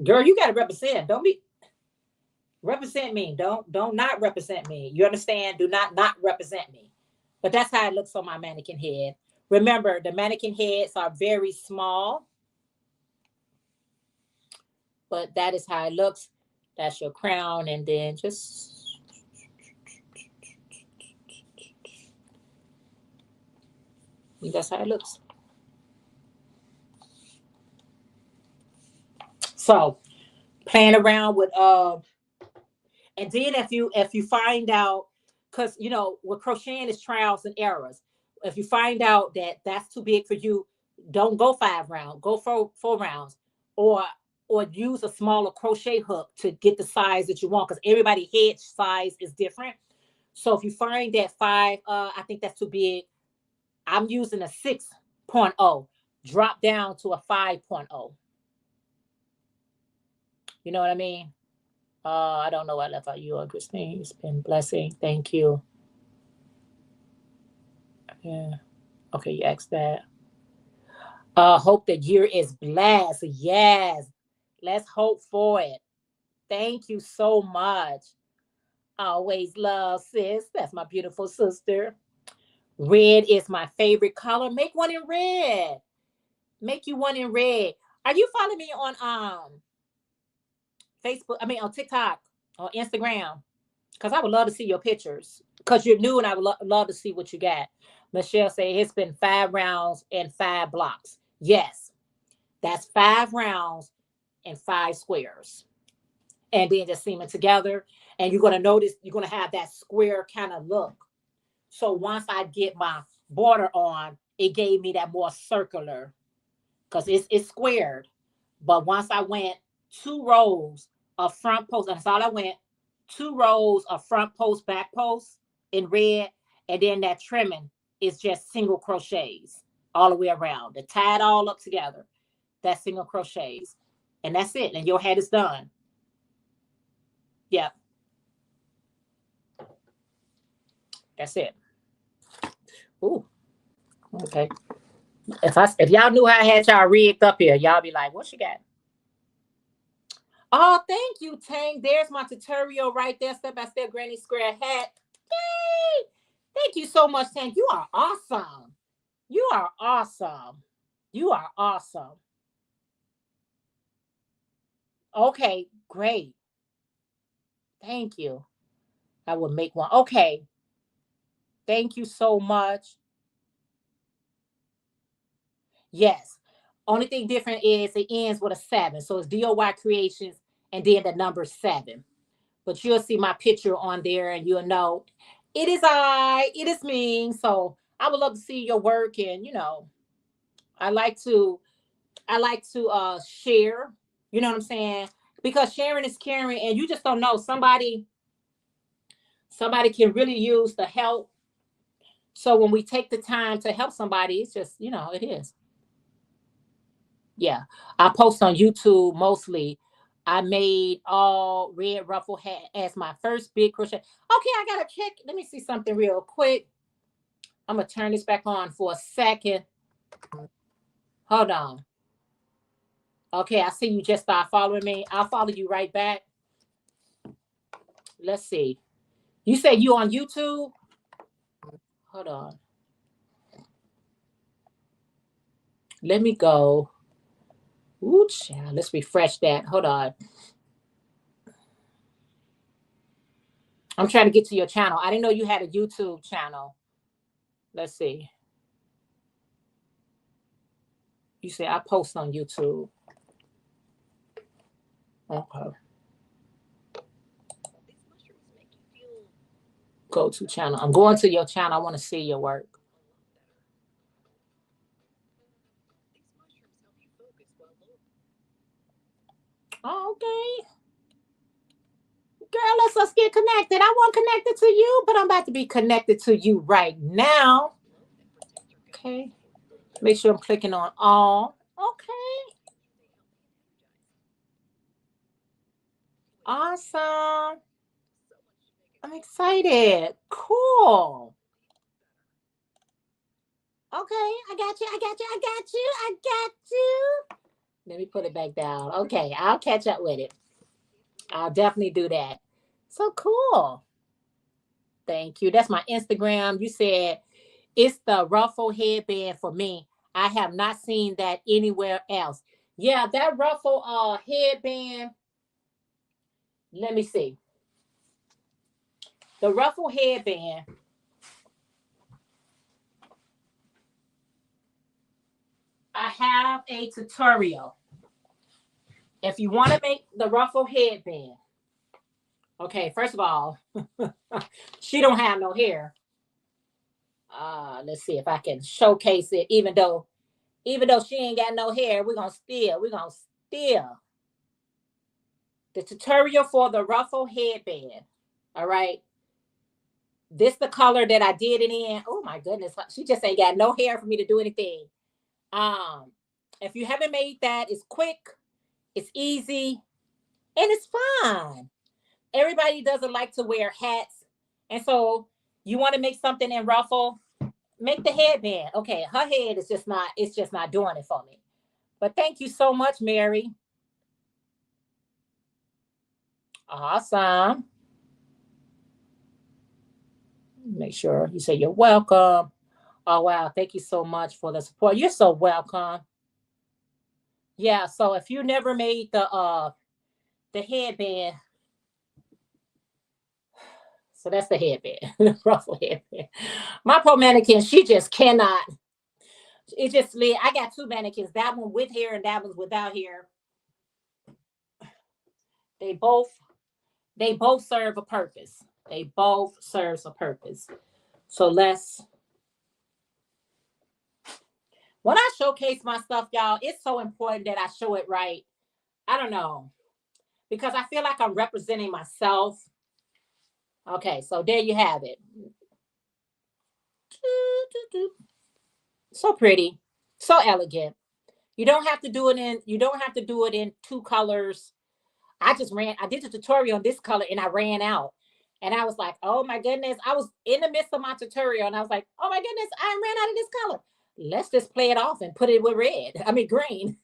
Girl, you gotta represent. Don't be represent me. Don't not represent me. You understand? Do not represent me. But that's how it looks on my mannequin head. Remember, the mannequin heads are very small, but that is how it looks. That's your crown, and then just that's how it looks. So playing around with and then if you find out, because with crocheting is trials and errors. If you find out that that's too big for you, don't go 5 rounds. Go for 4 rounds, or use a smaller crochet hook to get the size that you want. Because everybody head size is different. So if you find that I think that's too big, I'm using a 6.0. Drop down to a 5.0. You know what I mean? I don't know what I left out. You, Christine. It's been blessing. Thank you. Yeah. Okay, you asked that. Hope the year is blessed. Yes. Let's hope for it. Thank you so much. Always love, sis. That's my beautiful sister. Red is my favorite color. Make one in red. Make you one in red. Are you following me on Facebook? I mean on TikTok or Instagram? Because I would love to see your pictures. Because you're new, and I would love to see what you got. Michelle say it's been 5 rounds and 5 blocks. Yes, that's 5 rounds and 5 squares. And then just seam it together. And you're going to notice you're going to have that square kind of look. So once I get my border on, it gave me that more circular, because it's squared. But once I went 2 rows of front post, that's all I went. 2 rows of front post, back post in red, and then that trimming is just single crochets all the way around to tie it all up together. That's single crochets. And that's it. And your hat is done. Yep. That's it. Ooh. Okay. If y'all knew how I had y'all rigged up here, y'all be like, what you got? Oh, thank you, Tang. There's my tutorial right there, step-by-step granny square hat. Yay! Thank you so much, Tang. You are awesome. You are awesome. You are awesome. Okay, great. Thank you. I will make one. Okay. Thank you so much. Yes. Only thing different is it ends with a 7. So it's DOY Creations and then the number 7. But you'll see my picture on there and you'll know it is it is me. So I would love to see your work. And I like to share, you know what I'm saying? Because sharing is caring, and you just don't know. Somebody can really use the help. So when we take the time to help somebody, it's just, it is. Yeah. I post on YouTube mostly. I made all red ruffle hat as my first big crochet. Okay, I gotta check. Let me see something real quick. I'm gonna turn this back on for a second. Hold on. Okay, I see you just start following me. I'll follow you right back. Let's see. You say you on YouTube? Hold on. Let me go. Ooh, child. Let's refresh that. Hold on. I'm trying to get to your channel. I didn't know you had a YouTube channel. Let's see. You say I post on YouTube. Okay. Go to channel. I'm going to your channel. I want to see your work. Okay. Girl, let's get connected. I want connected to you, but I'm about to be connected to you right now. Okay. Make sure I'm clicking on all. Okay. Awesome. I'm excited. Cool. Okay. I got you. I got you. I got you. I got you. Let me put it back down. Okay. I'll catch up with it. I'll definitely do that. So cool. Thank you. That's my Instagram. You said it's the ruffle headband for me. I have not seen that anywhere else. Yeah, that ruffle headband. Let me see. The ruffle headband. I have a tutorial. If you want to make the ruffle headband, okay, first of all, she don't have no hair. Let's see if I can showcase it, even though she ain't got no hair, we're gonna steal the tutorial for the ruffle headband. All right, this the color that I did it in. Oh my goodness, she just ain't got no hair for me to do anything. If you haven't made that, it's quick, it's easy, and it's fun. Everybody doesn't like to wear hats, and so you want to make something in ruffle, make the headband. Okay, her head is just not, it's just not doing it for me. But thank you so much, Mary. Awesome. Make sure you say you're welcome. Oh wow, thank you so much for the support. You're so welcome. Yeah, so if you never made the headband, so that's the headband, the ruffle headband. My poor mannequin, she just cannot. It just I got two mannequins, that one with hair and that one's without hair. They both serve a purpose. They both serves a purpose. So when I showcase my stuff, y'all, it's so important that I show it right. I don't know, because I feel like I'm representing myself. Okay, so there you have it. So pretty, so elegant. You don't have to do it in, you don't have to do it in two colors. I did the tutorial on this color and I ran out. And I was like, oh my goodness. I was in the midst of my tutorial and I was like, oh my goodness, I ran out of this color. Let's just play it off and put it with red. I mean, green.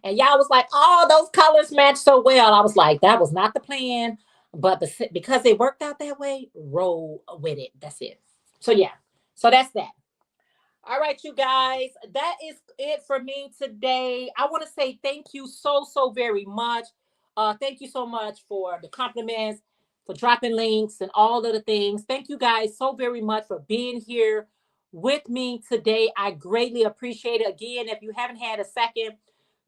And y'all was like, oh, those colors match so well. I was like, that was not the plan. But because it worked out that way, roll with it. That's it. So, yeah. So that's that. All right, you guys, that is it for me today. I want to say thank you so, so very much. Thank you so much for the compliments, for dropping links and all of the things. Thank you guys so very much for being here with me today. I greatly appreciate it. Again, if you haven't had a second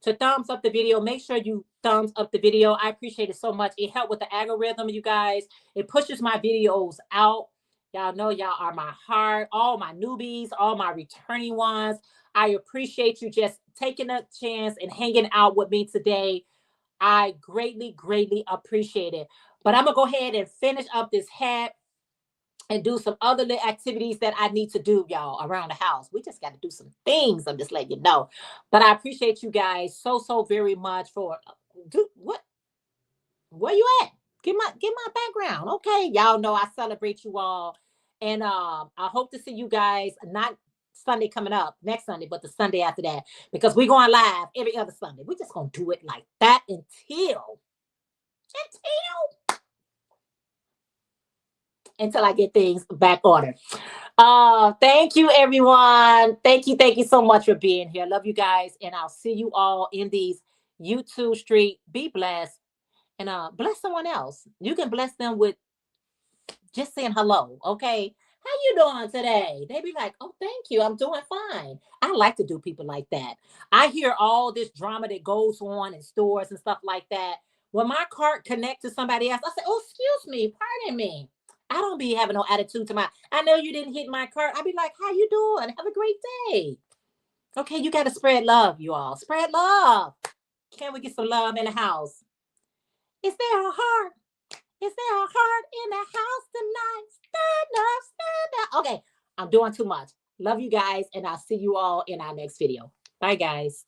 to thumbs up the video, make sure you thumbs up the video. I appreciate it so much. It helped with the algorithm, you guys. It pushes my videos out. Y'all know y'all are my heart, all my newbies, all my returning ones. I appreciate you just taking a chance and hanging out with me today. I greatly, greatly appreciate it. But I'm going to go ahead and finish up this hat and do some other little activities that I need to do, y'all, around the house. We just got to do some things. I'm just letting you know. But I appreciate you guys so, so very much for what? Where you at? Get my background. Okay. Y'all know I celebrate you all. And I hope to see you guys not Sunday coming up, next Sunday, but the Sunday after that. Because we're going live every other Sunday. We're just gonna do it like that until I get things back order. Thank you everyone. Thank you so much for being here. Love you guys, and I'll see you all in these YouTube street. Be blessed. And bless someone else. You can bless them with just saying hello. Okay, how you doing today? They be like, oh, thank you, I'm doing fine. I like to do people like that. I hear all this drama that goes on in stores and stuff like that. When my cart connect to somebody else, I say, oh, excuse me, pardon me. I don't be having no attitude to my, I know you didn't hit my cart. I be like, how you doing, have a great day. Okay, you got to spread love, you all, spread love. Can we get some love in the house? Is there a heart? Is there a heart in the house tonight? Stand up, stand up. Okay, I'm doing too much. Love you guys, and I'll see you all in our next video. Bye, guys.